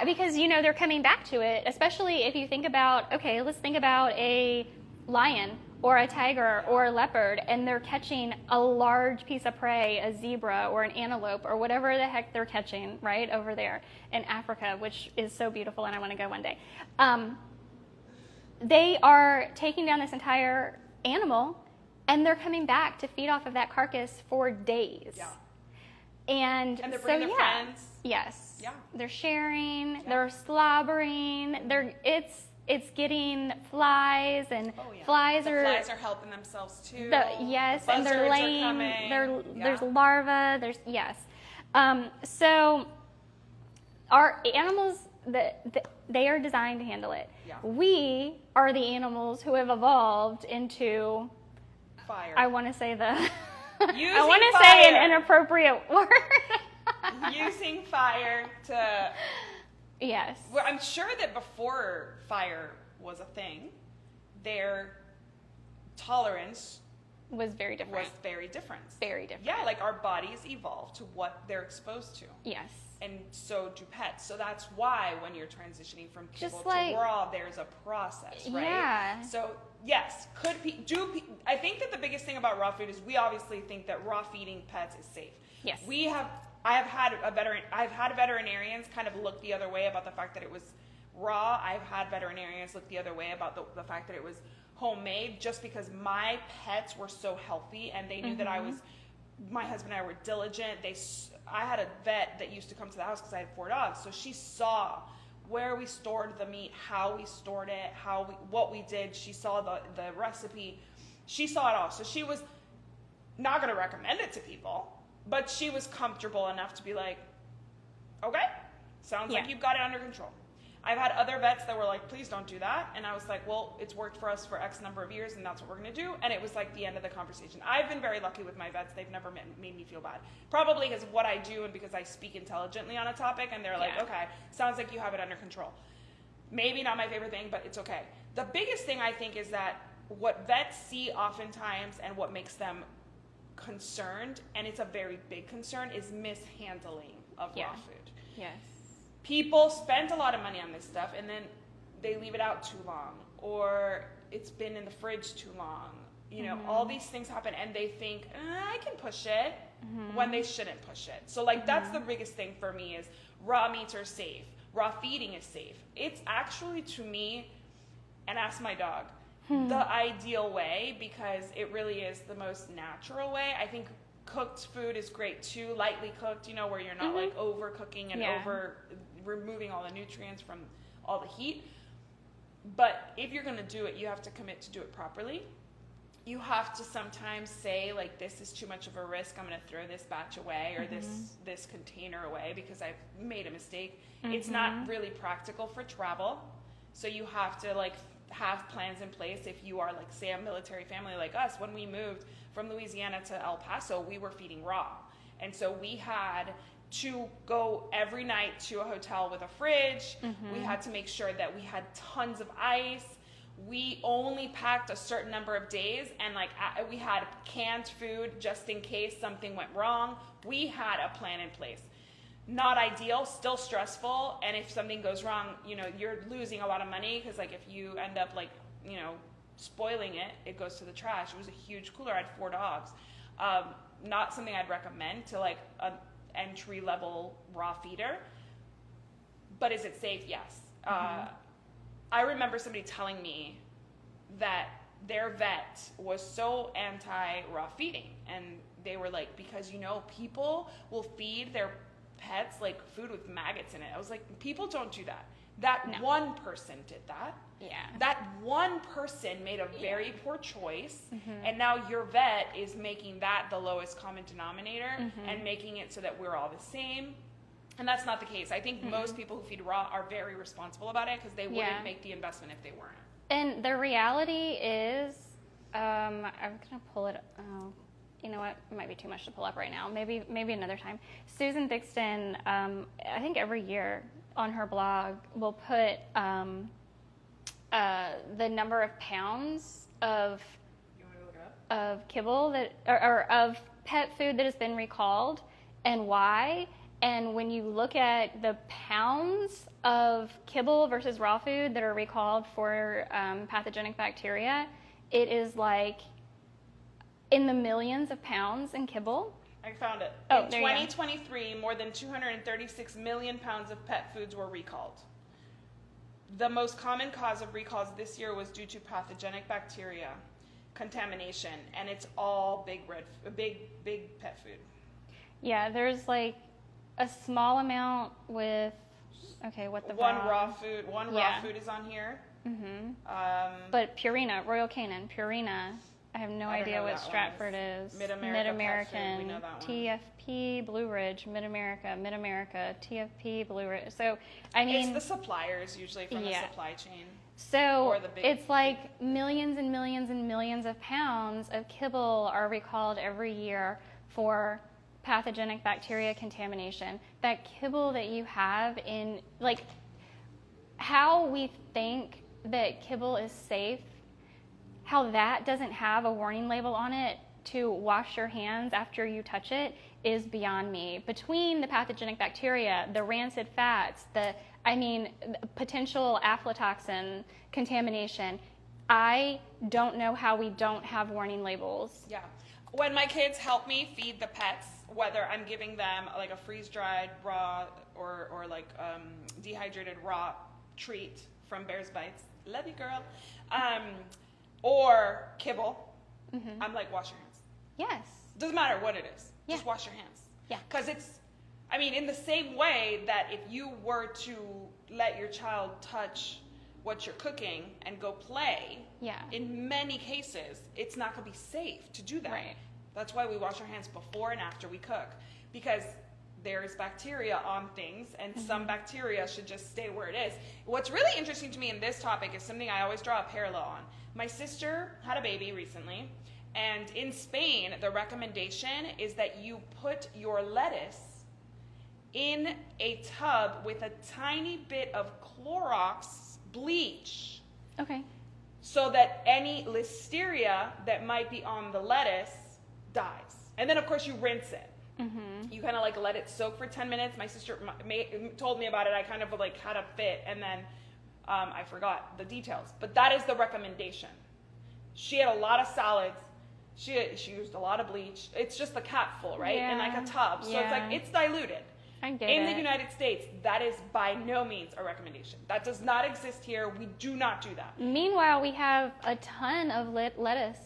because they're coming back to it, especially if you think about, let's think about a lion or a tiger or a leopard, and they're catching a large piece of prey, a zebra or an antelope or whatever the heck they're catching right over there in Africa, which is so beautiful and I want to go one day. They are taking down this entire animal and they're coming back to feed off of that carcass for days. Yeah. And they're bringing their friends. Yes. Yeah. They're sharing, Yeah. they're slobbering, it's getting flies, and flies are helping themselves too. Yes, the and they're laying. There's larvae. So our animals, they are designed to handle it. Yeah. We are the animals who have evolved into fire. I want to say Using say an inappropriate word. Using fire to. Yes. Well, I'm sure that before fire was a thing, their tolerance was very different. Very different. Yeah, like our bodies evolve to what they're exposed to. Yes. And so do pets. So that's why when you're transitioning from kibble to like, raw, there's a process, right? Yeah. So yes, I think that the biggest thing about raw food is we obviously think that raw feeding pets is safe. Yes. I've had veterinarians kind of look the other way about the fact that it was raw. I've had veterinarians look the other way about the fact that it was homemade, just because my pets were so healthy and they knew that my husband and I were diligent. I had a vet that used to come to the house because I had 4 dogs, so she saw where we stored the meat, how we stored it, what we did. She saw the recipe. She saw it all. So she was not going to recommend it to people, but she was comfortable enough to be like, okay, sounds like you've got it under control. I've had other vets that were like, please don't do that. And I was like, well, it's worked for us for X number of years, and that's what we're going to do. And it was like the end of the conversation. I've been very lucky with my vets. They've never made me feel bad. Probably because of what I do and because I speak intelligently on a topic, and they're like, okay, sounds like you have it under control. Maybe not my favorite thing, but it's okay. The biggest thing I think is that what vets see oftentimes and what makes them concerned, and it's a very big concern, is mishandling of raw food. Yes. People spend a lot of money on this stuff and then they leave it out too long, or it's been in the fridge too long. All these things happen and they think, I can push it, when they shouldn't push it. So that's the biggest thing for me is raw meats are safe. Raw feeding is safe. It's actually, to me, and ask my dog, the ideal way, because it really is the most natural way. I think cooked food is great too, lightly cooked, where you're not like overcooking and over removing all the nutrients from all the heat. But if you're going to do it, you have to commit to do it properly. You have to sometimes say, like, this is too much of a risk. I'm going to throw this batch away or this container away because I've made a mistake. It's not really practical for travel. So you have to have plans in place. If you are say a military family like us, when we moved from Louisiana to El Paso, we were feeding raw. And so we had to go every night to a hotel with a fridge. We had to make sure that we had tons of ice. We only packed a certain number of days, and we had canned food just in case something went wrong. We had a plan in place. Not ideal, still stressful, and if something goes wrong, you're losing a lot of money because if you end up spoiling it. It goes to the trash. It was a huge cooler. I had 4 dogs. Not something I'd recommend to like an entry level raw feeder. But is it safe? Yes. I remember somebody telling me that their vet was so anti-raw feeding. And they were like, because, you know, people will feed their pets like food with maggots in it. I was like, people don't do that. That one person did that. Yeah. That one person made a very poor choice. And now your vet is making that the lowest common denominator and making it so that we're all the same. And that's not the case. I think most people who feed raw are very responsible about it because they wouldn't make the investment if they weren't. And the reality is, I'm going to pull it. Oh, you know what? It might be too much to pull up right now. Maybe another time. Susan Thixton, I think every year on her blog, will put the number of pounds of kibble that, or of pet food that has been recalled and why. And when you look at the pounds of kibble versus raw food that are recalled for pathogenic bacteria, it is like in the millions of pounds in kibble. I found it. Oh, in there 2023, more than 236 million pounds of pet foods were recalled. The most common cause of recalls this year was due to pathogenic bacteria contamination, and it's all big pet food. Yeah, there's like a small amount with, one raw food is on here. But Purina, Royal Canin, Purina, I have no idea what Stratford is. Mid-American, we know that one. TFP, Blue Ridge, Mid-America, TFP, Blue Ridge. So, I mean, it's the suppliers usually from the supply chain. So it's like millions and millions and millions of pounds of kibble are recalled every year for pathogenic bacteria contamination. That kibble that you have in, like, how we think that kibble is safe, how that doesn't have a warning label on it to wash your hands after you touch it is beyond me. Between the pathogenic bacteria, the rancid fats, potential aflatoxin contamination, I don't know how we don't have warning labels. Yeah. When my kids help me feed the pets, whether I'm giving them like a freeze-dried raw or like dehydrated raw treat from Bear's Bites, love you girl, or kibble, I'm like, wash your hands. Yes. Doesn't matter what it is. Yeah. Just wash your hands. Yeah. Because in the same way that if you were to let your child touch what you're cooking and go play, in many cases, it's not going to be safe to do that. Right. That's why we wash our hands before and after we cook, because there is bacteria on things, and some bacteria should just stay where it is. What's really interesting to me in this topic is something I always draw a parallel on. My sister had a baby recently, and in Spain, the recommendation is that you put your lettuce in a tub with a tiny bit of Clorox bleach. Okay. So that any listeria that might be on the lettuce dies. And then, of course, you rinse it. You kind of like let it soak for 10 minutes. My sister told me about it. I kind of like had a fit, and then I forgot the details. But that is the recommendation. She had a lot of salads. She used a lot of bleach. It's just the capful, right? In like a tub. So it's like, it's diluted. I get in it. the United States, that is by no means a recommendation. That does not exist here. We do not do that. Meanwhile, we have a ton of lettuce.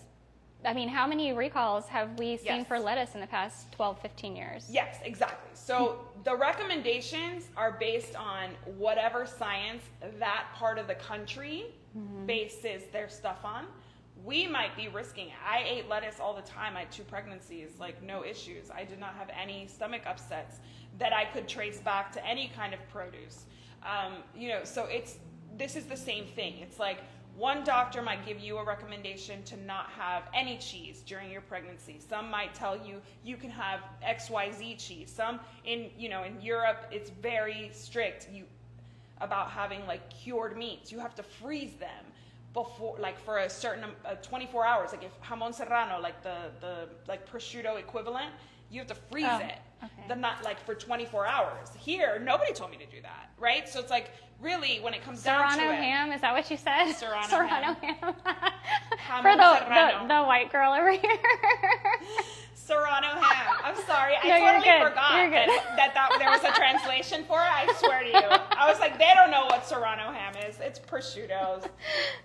I mean, how many recalls have we seen for lettuce in the past 12, 15 years? Yes, exactly. So the recommendations are based on whatever science that part of the country bases their stuff on. We might be risking it. I ate lettuce all the time. I had 2 pregnancies, like no issues. I did not have any stomach upsets that I could trace back to any kind of produce. So this is the same thing. It's like one doctor might give you a recommendation to not have any cheese during your pregnancy. Some might tell you you can have XYZ cheese. Some in Europe, it's very strict about having like cured meats. You have to freeze them. before, like for a certain 24 hours. Like if jamon serrano, like the like prosciutto equivalent, you have to freeze it. Okay. The not like for 24 hours. Here, nobody told me to do that, right? So it's like really when it comes down to Serrano it. ham, is that what you said? Serrano ham. For Serrano. the white girl over here. Serrano ham. I'm sorry. No, I you're totally good. forgot You're good. that there was a translation for it. I swear to you. I was like, they don't know what Serrano ham is. It's prosciutto's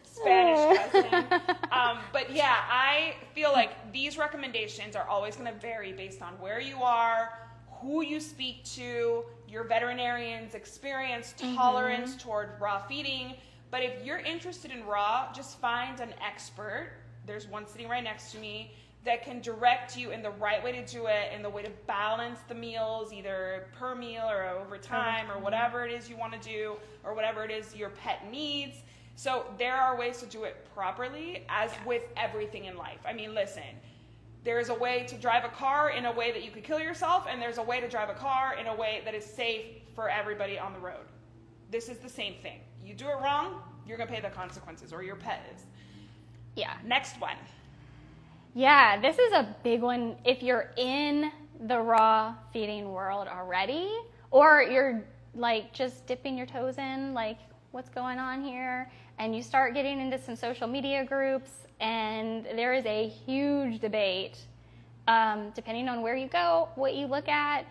Spanish cousin. But yeah, I feel like these recommendations are always going to vary based on where you are, who you speak to, your veterinarian's experience, tolerance toward raw feeding. But if you're interested in raw, just find an expert. There's one sitting right next to me that can direct you in the right way to do it, in the way to balance the meals, either per meal or over time or whatever it is you want to do or whatever it is your pet needs. So there are ways to do it properly, as with everything in life. I mean, listen, there is a way to drive a car in a way that you could kill yourself, and there's a way to drive a car in a way that is safe for everybody on the road. This is the same thing. You do it wrong, you're going to pay the consequences, or your pet is. Yeah. Next one. Yeah, this is a big one if you're in the raw feeding world already, or you're like just dipping your toes in, like what's going on here, and you start getting into some social media groups, and there is a huge debate, depending on where you go, what you look at,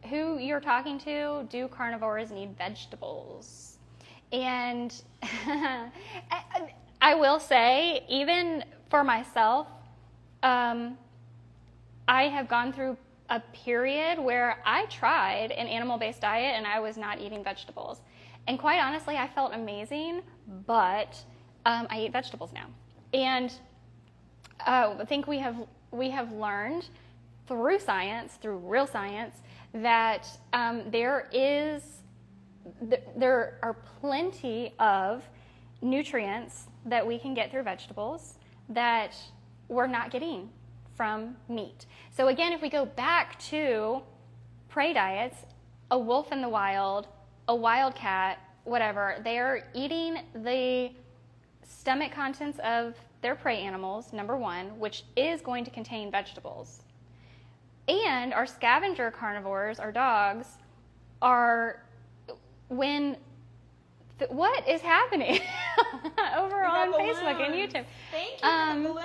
who you're talking to. Do carnivores need vegetables? And I will say, even for myself, I have gone through a period where I tried an animal-based diet and I was not eating vegetables. And quite honestly, I felt amazing, but I eat vegetables now. And I think we have learned through science, through real science, that there are plenty of nutrients that we can get through vegetables that we're not getting from meat. So again, if we go back to prey diets, a wolf in the wild, a wildcat, whatever, they're eating the stomach contents of their prey animals, number one, which is going to contain vegetables. And our scavenger carnivores, our dogs, are what is happening over on Facebook and YouTube? Thank you for the balloons.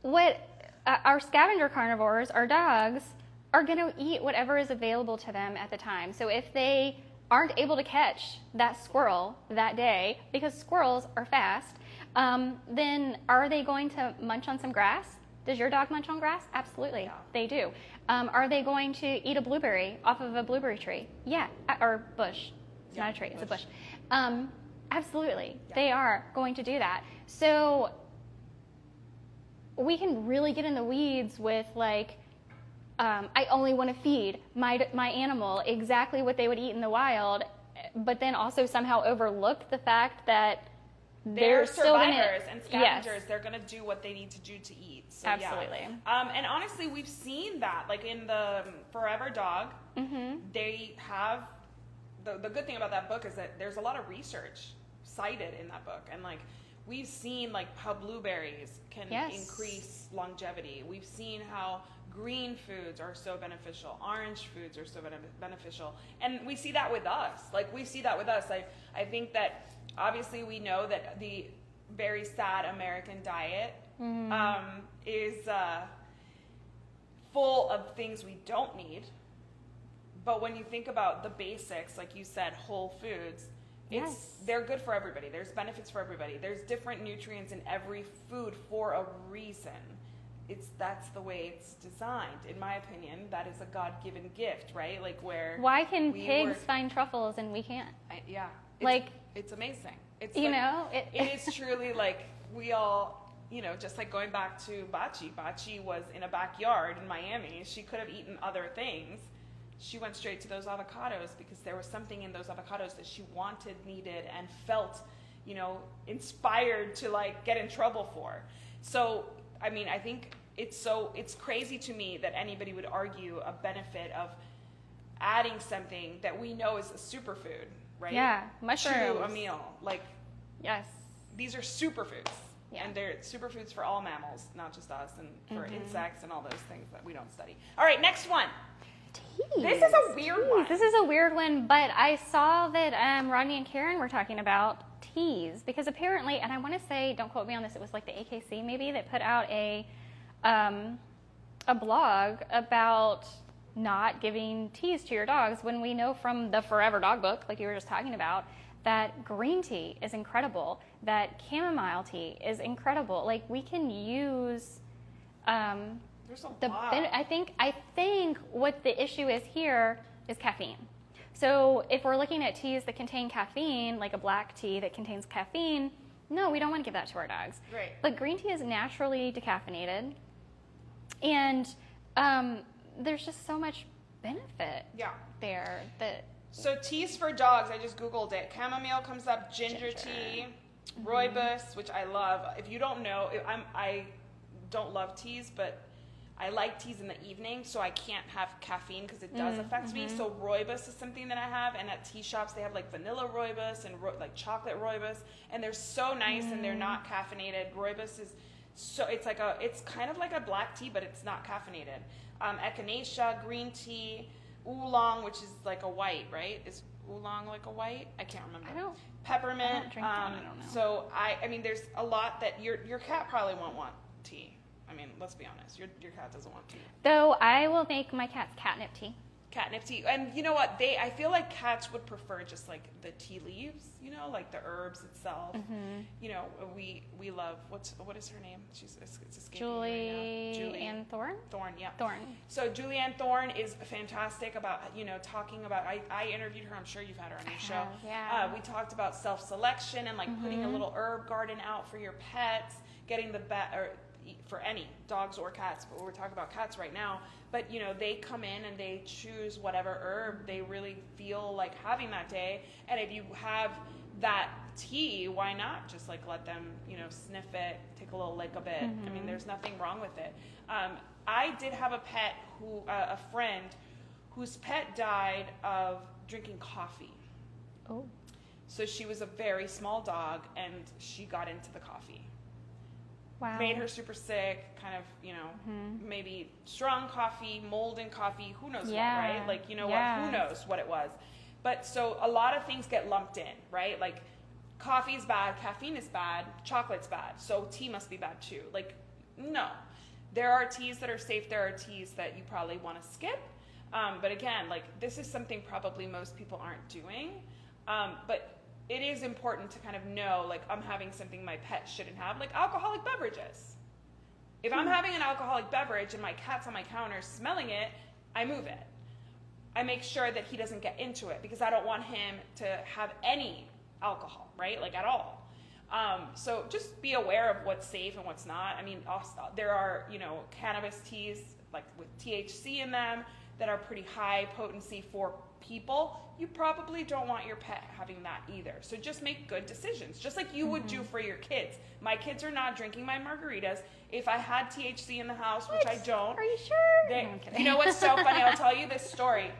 What our scavenger carnivores, our dogs, are going to eat whatever is available to them at the time. So if they aren't able to catch that squirrel that day, because squirrels are fast, then are they going to munch on some grass? Does your dog munch on grass? Absolutely, Yeah. they do. Are they going to eat a blueberry off of a blueberry tree? Yeah, or bush. It's not a tree, it's a bush. Absolutely, they are going to do that. So we can really get in the weeds with like, I only want to feed my animal exactly what they would eat in the wild, but then also somehow overlook the fact that They're still survivors and scavengers. Yes. They're going to do what they need to do to eat. So, Absolutely. Yeah. And honestly, we've seen that. Like in the Forever Dog, they have the good thing about that book is that there's a lot of research cited in that book, and like we've seen like how blueberries can increase longevity. We've seen how green foods are so beneficial, orange foods are so beneficial, and we see that with us. I think that obviously we know that the very sad American diet is full of things we don't need. But when you think about the basics, like you said, whole foods, they're good for everybody. There's benefits for everybody. There's different nutrients in every food for a reason. That's the way it's designed, in my opinion. That is a God-given gift, right? Like why can pigs find truffles and we can't? It's amazing. It's it is truly like we all, just like going back to Bachi. Bachi was in a backyard in Miami. She could have eaten other things. She went straight to those avocados because there was something in those avocados that she wanted, needed, and felt, inspired to like get in trouble for. So, I mean, I think it's crazy to me that anybody would argue a benefit of adding something that we know is a superfood, right? Yeah, mushrooms. To a meal. Like, yes. these are superfoods. Yeah. And they're superfoods for all mammals, not just us, and for insects and all those things that we don't study. All right, next one. Teas. This is a weird one. This is a weird one, but I saw that Rodney and Karen were talking about teas because apparently, and I want to say, don't quote me on this, it was like the AKC maybe that put out a blog about not giving teas to your dogs when we know from the Forever Dog book, like you were just talking about, that green tea is incredible, that chamomile tea is incredible. Like we can use There's a lot. I think what the issue is here is caffeine. So if we're looking at teas that contain caffeine, like a black tea that contains caffeine, no, we don't want to give that to our dogs. Right. But green tea is naturally decaffeinated, and there's just so much benefit there that. So teas for dogs, I just Googled it. Chamomile comes up, ginger tea, rooibos, which I love. If you don't know, I don't love teas, but I like teas in the evening, so I can't have caffeine because it does affect me. So rooibos is something that I have, and at tea shops they have like vanilla rooibos and like chocolate rooibos, and they're so nice and they're not caffeinated. Rooibos is so it's kind of like a black tea, but it's not caffeinated. Echinacea, green tea, oolong, which is like a white, right? Is oolong like a white? I can't remember. Peppermint. I don't drink one, I don't know. So I mean, there's a lot that your cat probably won't want tea. I mean, let's be honest. Your cat doesn't want tea. Though I will make my cat's catnip tea. Catnip tea. And you know what? I feel like cats would prefer just like the tea leaves, you know, like the herbs itself. You know, we love, what is her name? It's escaping me right now. Julianne Thorne? Thorne, yeah. Thorne. So Julianne Thorne is fantastic about, you know, talking about, I interviewed her, I'm sure you've had her on your show. Yeah. We talked about self-selection and like putting a little herb garden out for your pets, getting the or for any dogs or cats, but we're talking about cats right now. But you know, they come in and they choose whatever herb they really feel like having that day. And if you have that tea, why not just like let them, you know, sniff it, take a little lick of it. I mean, there's nothing wrong with it. I did have a pet a friend whose pet died of drinking coffee. Oh. So she was a very small dog and she got into the coffee. Wow. Made her super sick, kind of, you know, maybe strong coffee, mold in coffee, who knows what, right? Like, you know what, who knows what it was. But so a lot of things get lumped in, right? Like coffee is bad, caffeine is bad, chocolate's bad, so tea must be bad too. Like, no. There are teas that are safe, there are teas that you probably want to skip. But again, like this is something probably most people aren't doing. But it is important to kind of know, like, I'm having something my pet shouldn't have, like alcoholic beverages. If I'm having an alcoholic beverage and my cat's on my counter smelling it, I move it. I make sure that he doesn't get into it because I don't want him to have any alcohol, right? Like at all. So just be aware of what's safe and what's not. I mean, there are, you know, cannabis teas like with THC in them that are pretty high potency for people. You probably don't want your pet having that either. So just make good decisions, just like you would do for your kids. My kids are not drinking my margaritas. If I had THC in the house, which I don't. Are you sure? No, I'm kidding. You know what's so funny? I'll tell you this story.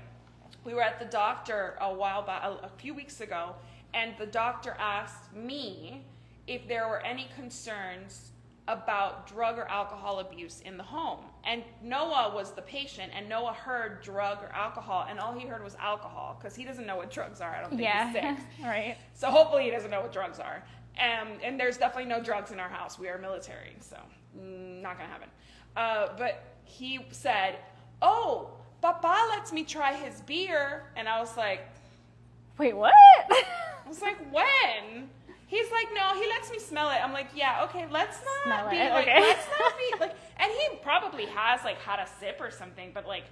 We were at the doctor a few weeks ago, and the doctor asked me if there were any concerns about drug or alcohol abuse in the home. And Noah was the patient, and Noah heard drug or alcohol, and all he heard was alcohol, because he doesn't know what drugs are. I don't think he's 6. Right. So hopefully he doesn't know what drugs are. And there's definitely no drugs in our house. We are military, so not going to happen. But he said, oh, Papa lets me try his beer. And I was like, wait, what? I was like, when? He's like, no, he lets me smell it. I'm like, yeah, okay, let's not be like, let's not be like, and he probably has like had a sip or something, but like,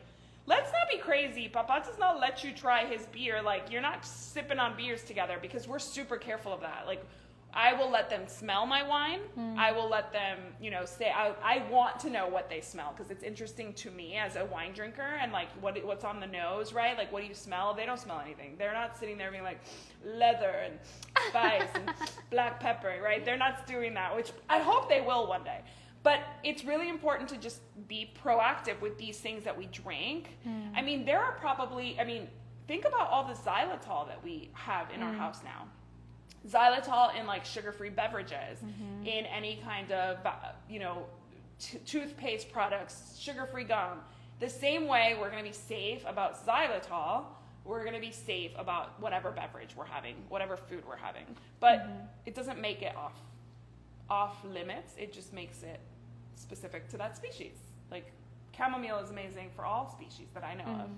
let's not be crazy. Papa does not let you try his beer. Like, you're not sipping on beers together because we're super careful of that. Like, I will let them smell my wine. I will let them, you know, say, I want to know what they smell because it's interesting to me as a wine drinker and like what's on the nose, right? Like, what do you smell? They don't smell anything. They're not sitting there being like leather and spice and black pepper, right? They're not doing that, which I hope they will one day. But it's really important to just be proactive with these things that we drink. I mean, think about all the xylitol that we have in our house now. Xylitol in like sugar-free beverages, in any kind of, toothpaste products, sugar-free gum. The same way we're going to be safe about xylitol, we're going to be safe about whatever beverage we're having, whatever food we're having. But it doesn't make it off limits. It just makes it specific to that species. Like chamomile is amazing for all species that I know of.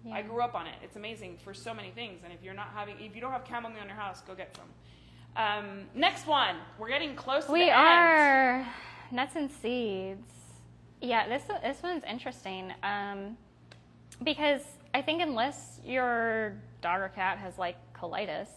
Yeah. I grew up on it. It's amazing for so many things. And if you don't have chamomile in your house, go get some. Next one. We're getting close to the end. We are. Nuts and seeds. Yeah, this one's interesting. Because I think unless your dog or cat has like colitis,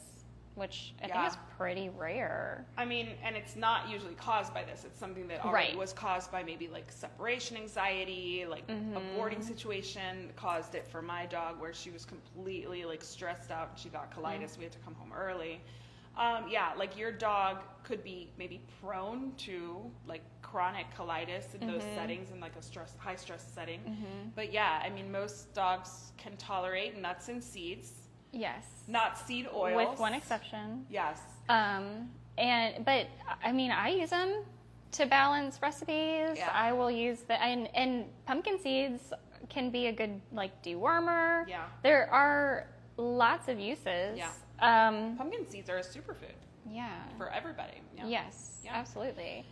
which I think is pretty rare. I mean, and it's not usually caused by this. It's something that already was caused by maybe like separation anxiety, like a boarding situation caused it for my dog where she was completely like stressed out and she got colitis. We had to come home early. Like your dog could be maybe prone to like chronic colitis in those settings, in like a high stress setting. But yeah, I mean, most dogs can tolerate nuts and seeds. Yes. Not seed oils. With one exception. Yes. But I mean, I use them to balance recipes. Yeah. I will use and pumpkin seeds can be a good like dewormer. Yeah. There are lots of uses. Yeah. Pumpkin seeds are a superfood. Yeah. For everybody. Yeah. Yes, Yeah. absolutely.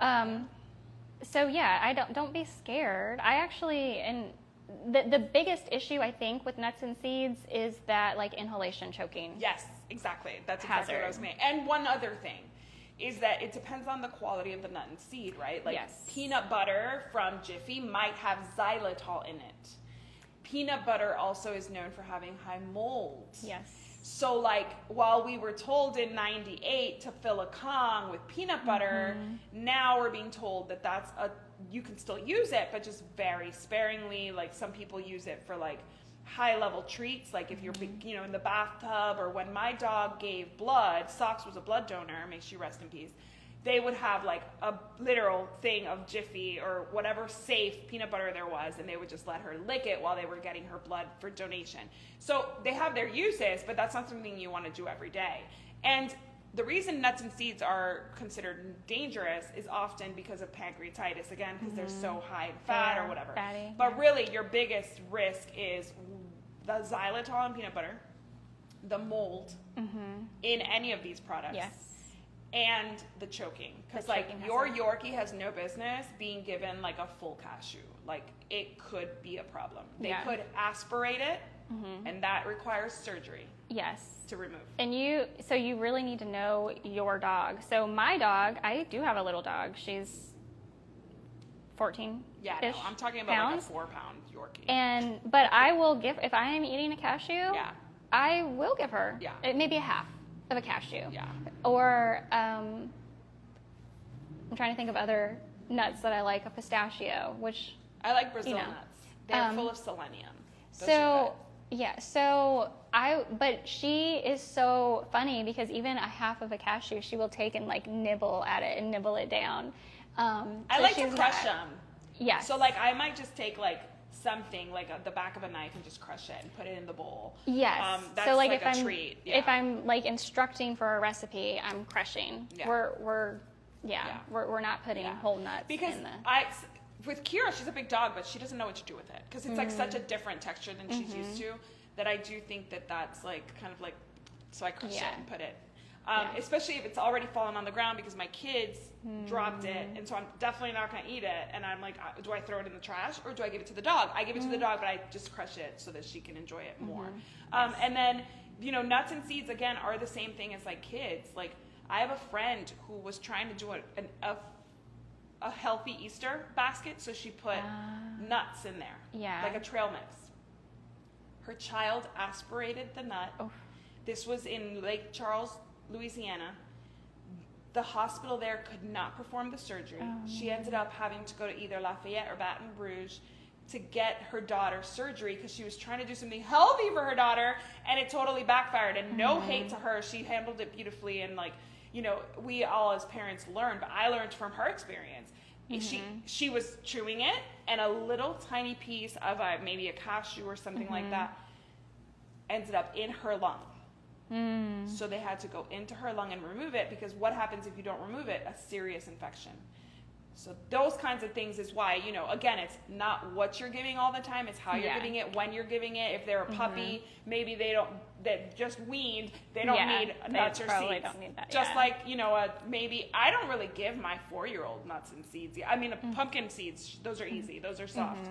So yeah, don't be scared. I actually, and the biggest issue I think with nuts and seeds is that like inhalation choking. Yes, exactly. That's exactly what I was saying. And one other thing is that it depends on the quality of the nut and seed, right? Like peanut butter from Jiffy might have xylitol in it. Peanut butter also is known for having high mold. Yes. So like while we were told in 98 to fill a Kong with peanut butter, now we're being told that you can still use it, but just very sparingly. Like some people use it for like high level treats, like if you're in the bathtub, or when my dog gave blood, Socks was a blood donor, may she rest in peace. They would have like a literal thing of Jiffy or whatever safe peanut butter there was, and they would just let her lick it while they were getting her blood for donation. So they have their uses, but that's not something you want to do every day. And the reason nuts and seeds are considered dangerous is often because of pancreatitis, again, because they're so high in fat or whatever. Fatty, but really, your biggest risk is the xylitol in peanut butter, the mold in any of these products. Yes. And the choking, because like your Yorkie has no business being given like a full cashew. Like it could be a problem. They could aspirate it, and that requires surgery. Yes. To remove. And you really need to know your dog. So my dog, I do have a little dog. She's 14. Yeah, no, I'm talking about like a 4-pound Yorkie. But I will give, if I am eating a cashew, I will give her maybe a half of a cashew. Yeah. Or I'm trying to think of other nuts that I like. A pistachio, which I like Brazil nuts. They're full of selenium. But she is so funny because even a half of a cashew, she will take and like nibble at it and nibble it down. I like to crush them. Yes. So like I might just take like something like the back of a knife and just crush it and put it in the bowl. Yes. That's so like a treat. Yeah. If I'm like instructing for a recipe, I'm crushing. Yeah. We're not putting whole nuts because in the... with Kira, she's a big dog, but she doesn't know what to do with it because it's like such a different texture than she's used to, that I do think that's like kind of like, so I crush it and put it. Especially if it's already fallen on the ground because my kids dropped it, and so I'm definitely not going to eat it. And I'm like, do I throw it in the trash or do I give it to the dog? I give it to the dog, but I just crush it so that she can enjoy it more. And then, nuts and seeds, again, are the same thing as like kids. Like I have a friend who was trying to do a healthy Easter basket, so she put nuts in there, like a trail mix. Her child aspirated the nut. Oh. This was in Lake Charles, Louisiana. The hospital there could not perform the surgery. She ended up having to go to either Lafayette or Baton Rouge to get her daughter surgery because she was trying to do something healthy for her daughter, and it totally backfired. And no hate to her, she handled it beautifully, and like, we all as parents learn, but I learned from her experience. She was chewing it, and a little tiny piece of maybe a cashew or something like that ended up in her lung. So they had to go into her lung and remove it, because what happens if you don't remove it? A serious infection. So those kinds of things is why, you know, again, it's not what you're giving all the time, it's how you're giving it, when you're giving it. If they're a puppy, maybe they just weaned, they don't need nuts or seeds. Don't need that. Just like, you know, maybe I don't really give my 4-year-old nuts and seeds. I mean, pumpkin seeds, those are easy, those are soft.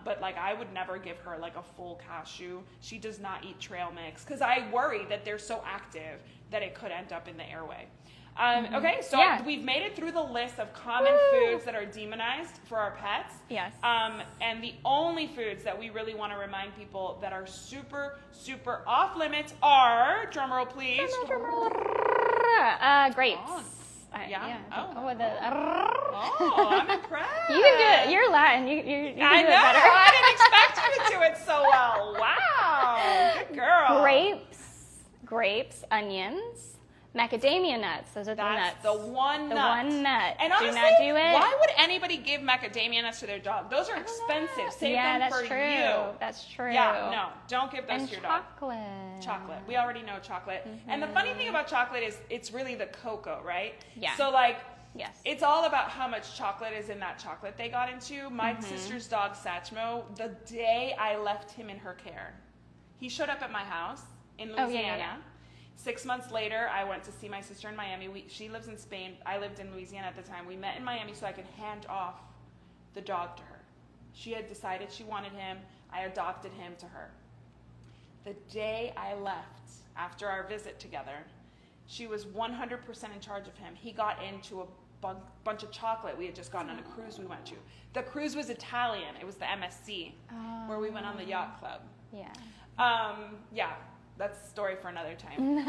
But like I would never give her like a full cashew. She does not eat trail mix because I worry that they're so active that it could end up in the airway. Okay, so we've made it through the list of common foods that are demonized for our pets. Yes. And the only foods that we really want to remind people that are super, super off limits are, drumroll please. Grapes. Oh, Yeah. Oh. Oh, I'm impressed. You can do it. You're Latin. You can do I it know. better. I didn't expect you to do it so well. Wow. Good girl. Grapes, onions, macadamia nuts. Those are the nuts. That's the one The nut. one nut. And do honestly, not do it. why would anybody give macadamia nuts to their dog? Those are expensive. Save them that's for true. you. That's true. Yeah, no, don't give those And to your dog. Chocolate. We already know chocolate. And the funny thing about chocolate is it's really the cocoa, right? Yeah. So like, Yes. it's all about how much chocolate is in that chocolate they got into. My sister's dog, Satchmo, the day I left him in her care, he showed up at my house in Louisiana. 6 months later, I went to see my sister in Miami. She lives in Spain. I lived in Louisiana at the time. We met in Miami so I could hand off the dog to her. She had decided she wanted him. I adopted him to her. The day I left, after our visit together, she was 100% in charge of him. He got into a bunch of chocolate. We had just gone on a cruise we went to. The cruise was Italian. It was the MSC, where we went on the yacht club. Yeah. That's a story for another time.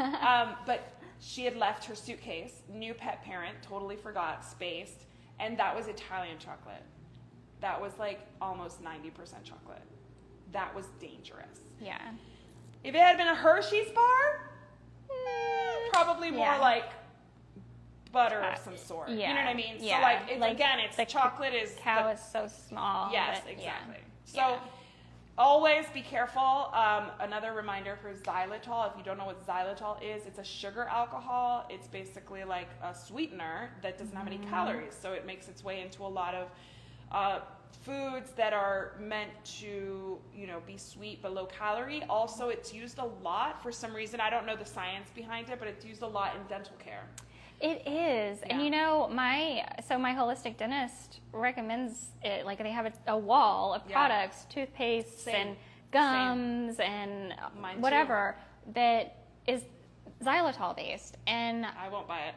But she had left her suitcase, new pet parent, totally forgot, spaced, and that was Italian chocolate. That was like almost 90% chocolate. That was dangerous. Yeah. If it had been a Hershey's bar, probably more like butter of some sort. Yeah. You know what I mean? Yeah. So like, again, it's the chocolate is cow is so small. Yes, but, exactly. Yeah. So always be careful. Another reminder for xylitol, if you don't know what xylitol is, it's a sugar alcohol. It's basically like a sweetener that doesn't have any calories. So it makes its way into a lot of foods that are meant to, you know, be sweet but low calorie. Also, it's used a lot for some reason. I don't know the science behind it, but it's used a lot in dental care. It is. Yeah. And you know, my holistic dentist recommends it. Like they have a wall of products, toothpastes Same. and gums and Mine whatever that is xylitol based. And I won't buy it.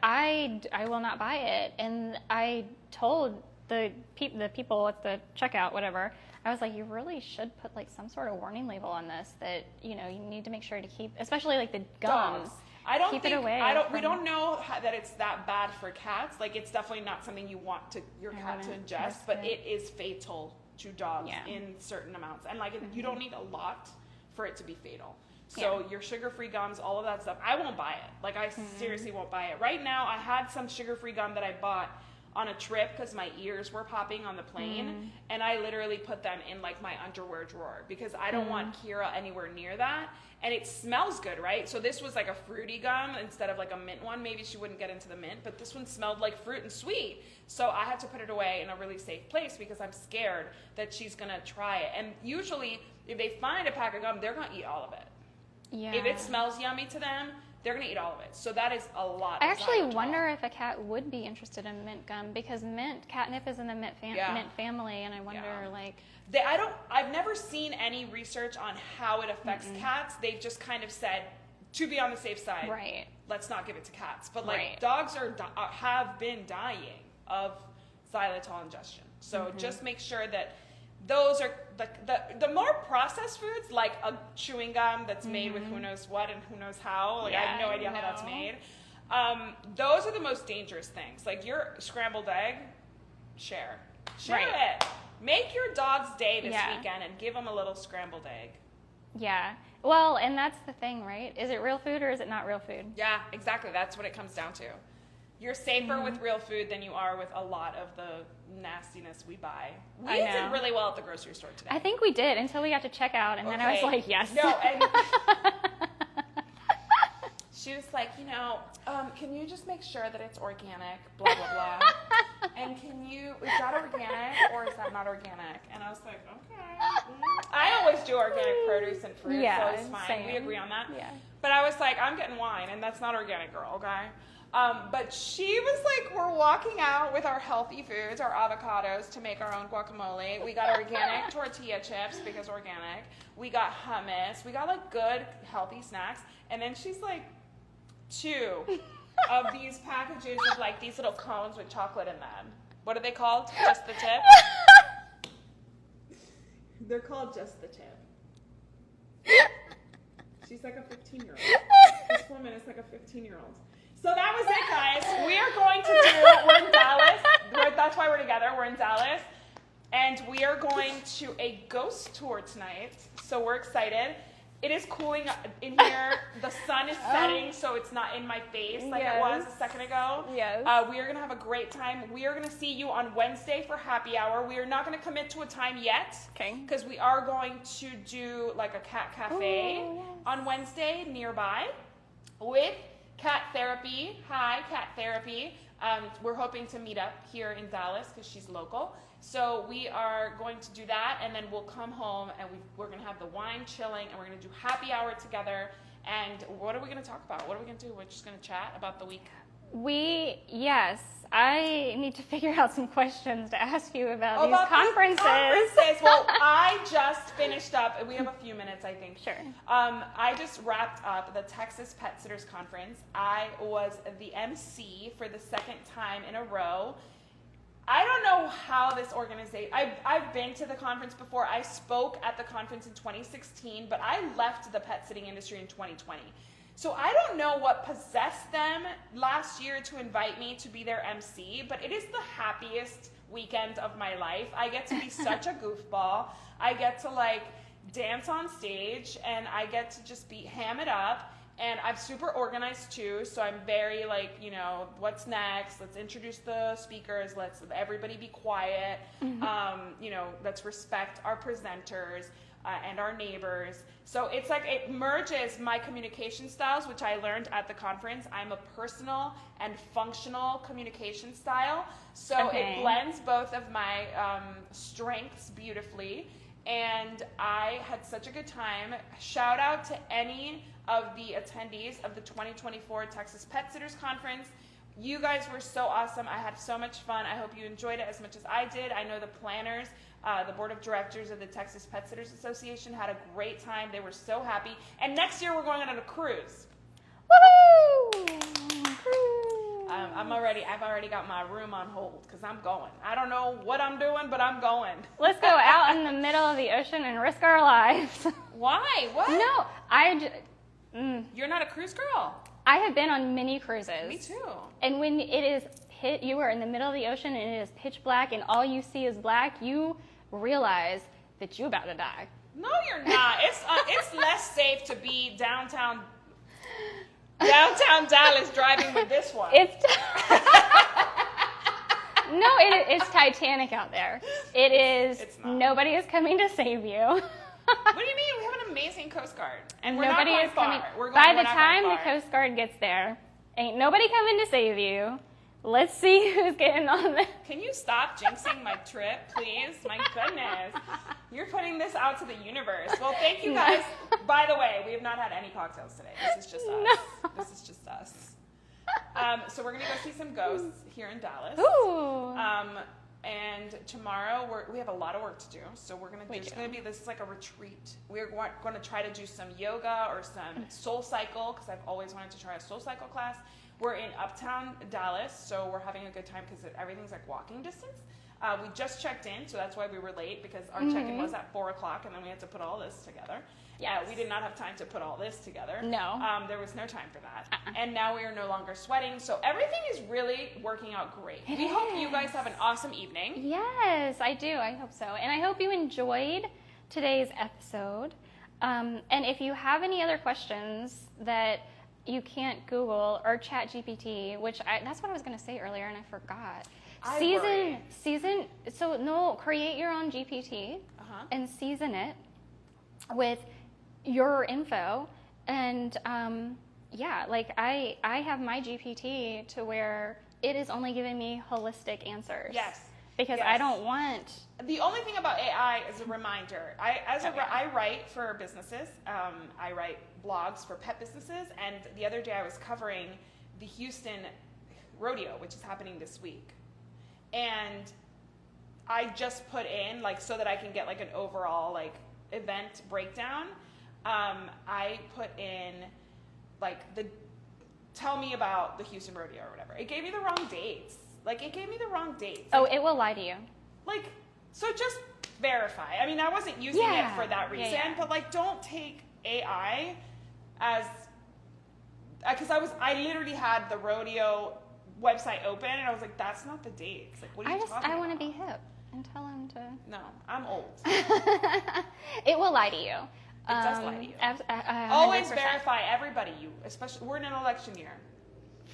I will not buy it. And I told the people at the checkout, whatever, I was like, you really should put like some sort of warning label on this that, you know, you need to make sure to keep, especially like the gums. Dogs. I don't keep think, it away. we don't know that it's that bad for cats. Like, it's definitely not something you want your cat to ingest, but it is fatal to dogs in certain amounts. And like, you don't need a lot for it to be fatal. So your sugar-free gums, all of that stuff, I won't buy it. Like, I seriously won't buy it. Right now, I had some sugar-free gum that I bought on a trip because my ears were popping on the plane, and I literally put them in like my underwear drawer because I don't want Kira anywhere near that. And it smells good, right? So this was like a fruity gum instead of like a mint one. Maybe she wouldn't get into the mint, but this one smelled like fruit and sweet. So I had to put it away in a really safe place because I'm scared that she's gonna try it. And usually if they find a pack of gum, they're gonna eat all of it. Yeah. If it smells yummy to them, they're gonna eat all of it. So that is a lot. I actually xylitol. wonder if a cat would be interested in mint gum because catnip is in the mint family, and I wonder like. I've never seen any research on how it affects cats. They've just kind of said, to be on the safe side, right, let's not give it to cats. But like dogs have been dying of xylitol ingestion. So just make sure that those are the more processed foods, like a chewing gum that's made with who knows what and who knows how. Like I have no idea how that's made. Those are the most dangerous things. Like your scrambled egg, share it. Make your dog's day this weekend and give them a little scrambled egg. Yeah. Well, and that's the thing, right? Is it real food or is it not real food? Yeah, exactly. That's what it comes down to. You're safer with real food than you are with a lot of the nastiness we buy. We did really well at the grocery store today. I think we did until we got to checkout, and then I was like, yes. No, and she was like, can you just make sure that it's organic, blah, blah, blah. And is that organic or is that not organic? And I was like, okay. I always do organic produce and fruit, so it's fine. Same. We agree on that. Yeah. But I was like, I'm getting wine, and that's not organic, girl, okay? But she was like, we're walking out with our healthy foods, our avocados to make our own guacamole. We got organic tortilla chips because organic. We got hummus. We got like good, healthy snacks. And then she's like, 2 of these packages of like these little cones with chocolate in them. What are they called? Just the tip? They're called Just the Tip. She's like a 15-year-old. This woman is like a 15-year-old. So that was it, guys. We're in Dallas. That's why we're together. We're in Dallas. And we are going to a ghost tour tonight. So we're excited. It is cooling in here. The sun is setting, so it's not in my face like it was a second ago. Yes. We are going to have a great time. We are going to see you on Wednesday for happy hour. We are not going to commit to a time yet. Okay. Because we are going to do like a cat cafe on Wednesday nearby with cat therapy. Hi, cat therapy. We're hoping to meet up here in Dallas because she's local. So we are going to do that, and then we'll come home, and we're going to have the wine chilling, and we're going to do happy hour together. And what are we going to talk about? What are we going to do? We're just going to chat about the week. I need to figure out some questions to ask you about these conferences. Well, I just finished up. We have a few minutes, I think. Sure. I just wrapped up the Texas Pet Sitters Conference. I was the MC for the second time in a row. I don't know how this organization, I've been to the conference before. I spoke at the conference in 2016, but I left the pet sitting industry in 2020. So I don't know what possessed them last year to invite me to be their MC, but it is the happiest weekend of my life. I get to be such a goofball. I get to like dance on stage, and I get to just ham it up. And I'm super organized too, so I'm very like, what's next? Let's introduce the speakers. Let's everybody be quiet. Let's respect our presenters and our neighbors. So it's like it merges my communication styles, which I learned at the conference. I'm a personal and functional communication style. So it blends both of my strengths beautifully. And I had such a good time. Shout out to any of the attendees of the 2024 Texas Pet Sitters Conference. You guys were so awesome. I had so much fun. I hope you enjoyed it as much as I did. I know the planners, the board of directors of the Texas Pet Sitters Association had a great time. They were so happy. And next year we're going on a cruise. Woohoo! I've already got my room on hold because I'm going. I don't know what I'm doing, but I'm going. Let's go out in the middle of the ocean and risk our lives. Why? What? No, You're not a cruise girl. I have been on many cruises. Me too. And when it is you are in the middle of the ocean and it is pitch black and all you see is black, you realize that you're about to die. No, you're not. It's less safe to be downtown Dallas driving with this one. It's Titanic out there. It is. It's not. Nobody is coming to save you. What do you mean? We have an amazing Coast Guard, and we're Nobody not going is far. coming. By the time the Coast Guard gets there, ain't nobody coming to save you. Let's see who's getting on the. Can you stop jinxing my trip, please? My goodness. You're putting this out to the universe. Well, thank you guys. By the way, we have not had any cocktails today. This is just us. No. This is just us. So we're going to go see some ghosts here in Dallas. Ooh. And tomorrow we have a lot of work to do. So this is like a retreat. We're going to try to do some yoga or some soul cycle because I've always wanted to try a soul cycle class. We're in Uptown Dallas, so we're having a good time because everything's like walking distance. We just checked in, so that's why we were late because our check-in was at 4 o'clock, and then we had to put all this together. Yeah, we did not have time to put all this together. No. There was no time for that. And now we are no longer sweating, so everything is really working out great. We hope you guys have an awesome evening. Yes, I do. I hope so. And I hope you enjoyed today's episode. And if you have any other questions that you can't Google or Chat GPT, that's what I was going to say earlier and I forgot. Create your own GPT and season it with your info and yeah, like I have my GPT to where it is only giving me holistic answers. Yes. Because Yes. I don't want. The only thing about AI is a reminder. I write for businesses. I write blogs for pet businesses. And the other day I was covering the Houston rodeo, which is happening this week. And I just put in, like, so that I can get like an overall like event breakdown. I put in like tell me about the Houston rodeo or whatever. It gave me the wrong dates. Oh, it will lie to you. Like, so just verify. I mean, I wasn't using it for that reason, but like, don't take AI as, because I literally had the rodeo website open and I was like, that's not the dates. Like, what are you talking about? I want to be hip and tell him to. No, I'm old. It will lie to you. It does lie to you. 100%. Always verify everybody. Especially, we're in an election year.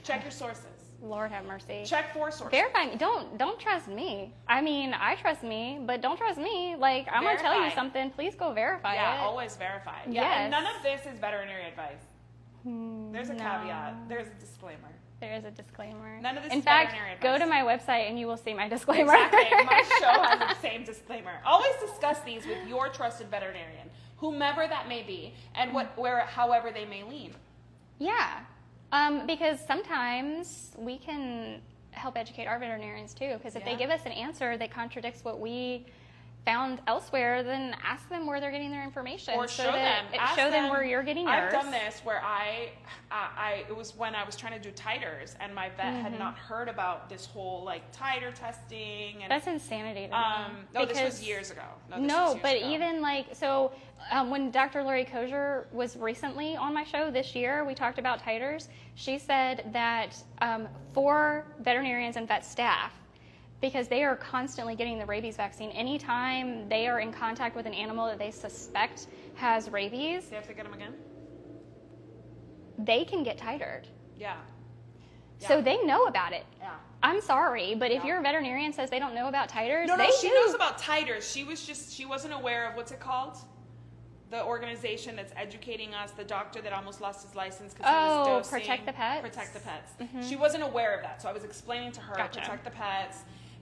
Check your sources. Lord have mercy. Check 4 sources. Verify me. Don't trust me. I mean, I trust me, but don't trust me. Like, I'm going to tell you something. Please go verify it. Yeah, always verify. Yeah, Yes. and none of this is veterinary advice. There's a caveat. There's a disclaimer. There is a disclaimer. None of this In is fact, veterinary advice. go to my website and you will see my disclaimer. Exactly. My show has the same disclaimer. Always discuss these with your trusted veterinarian, whomever that may be, and however they may lean. Yeah. Because sometimes we can help educate our veterinarians too. Because if they give us an answer that contradicts what we found elsewhere, then ask them where they're getting their information. Or show them where you're getting yours. I've done this where it was when I was trying to do titers, and my vet had not heard about this whole like titer testing. And that's insanity to me. No, this was years ago. Even like so. When Dr. Lori Kosher was recently on my show this year, we talked about titers. She said that for veterinarians and vet staff, because they are constantly getting the rabies vaccine, anytime they are in contact with an animal that they suspect has rabies, they have to get them again? They can get titered. Yeah. So they know about it. Yeah. I'm sorry, but if your veterinarian says they don't know about titers, No, she knows about titers. She wasn't aware of what's it called? The organization that's educating us, the doctor that almost lost his license because he was dosing. Protect the Pets? Protect the Pets. Mm-hmm. She wasn't aware of that, so I was explaining to her, Protect the Pets,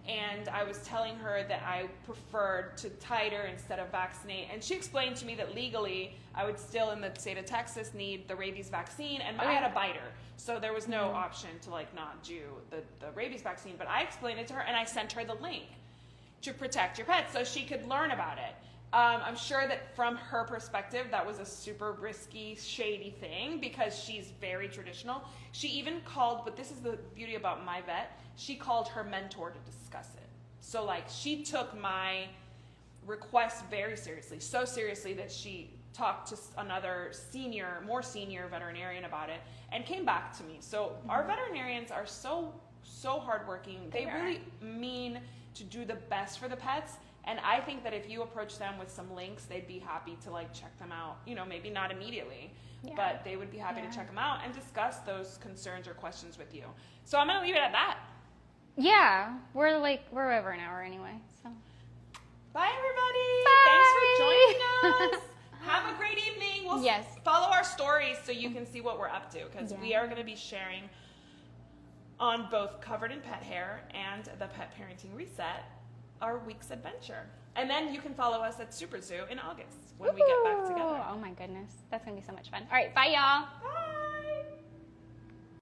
and I was telling her that I preferred to titer instead of vaccinate, and she explained to me that legally I would still, in the state of Texas, need the rabies vaccine, and I had a biter, so there was no option to like not do the rabies vaccine, but I explained it to her, and I sent her the link to Protect Your Pets so she could learn about it. I'm sure that from her perspective, that was a super risky, shady thing because she's very traditional. She even called, but this is the beauty about my vet, she called her mentor to discuss it. So like she took my request very seriously, so seriously that she talked to another more senior veterinarian about it and came back to me. So our veterinarians are so hardworking. They really mean to do the best for the pets. And I think that if you approach them with some links, they'd be happy to like check them out. You know, maybe not immediately, but they would be happy to check them out and discuss those concerns or questions with you. So I'm going to leave it at that. Yeah, we're over an hour anyway. So bye everybody. Bye. Thanks for joining us. Have a great evening. We'll follow our stories so you can see what we're up to because we are going to be sharing on both Covered in Pet Hair and the Pet Parenting Reset our week's adventure. And then you can follow us at Super Zoo in August when we get back together. Oh my goodness. That's going to be so much fun. All right. Bye, y'all. Bye.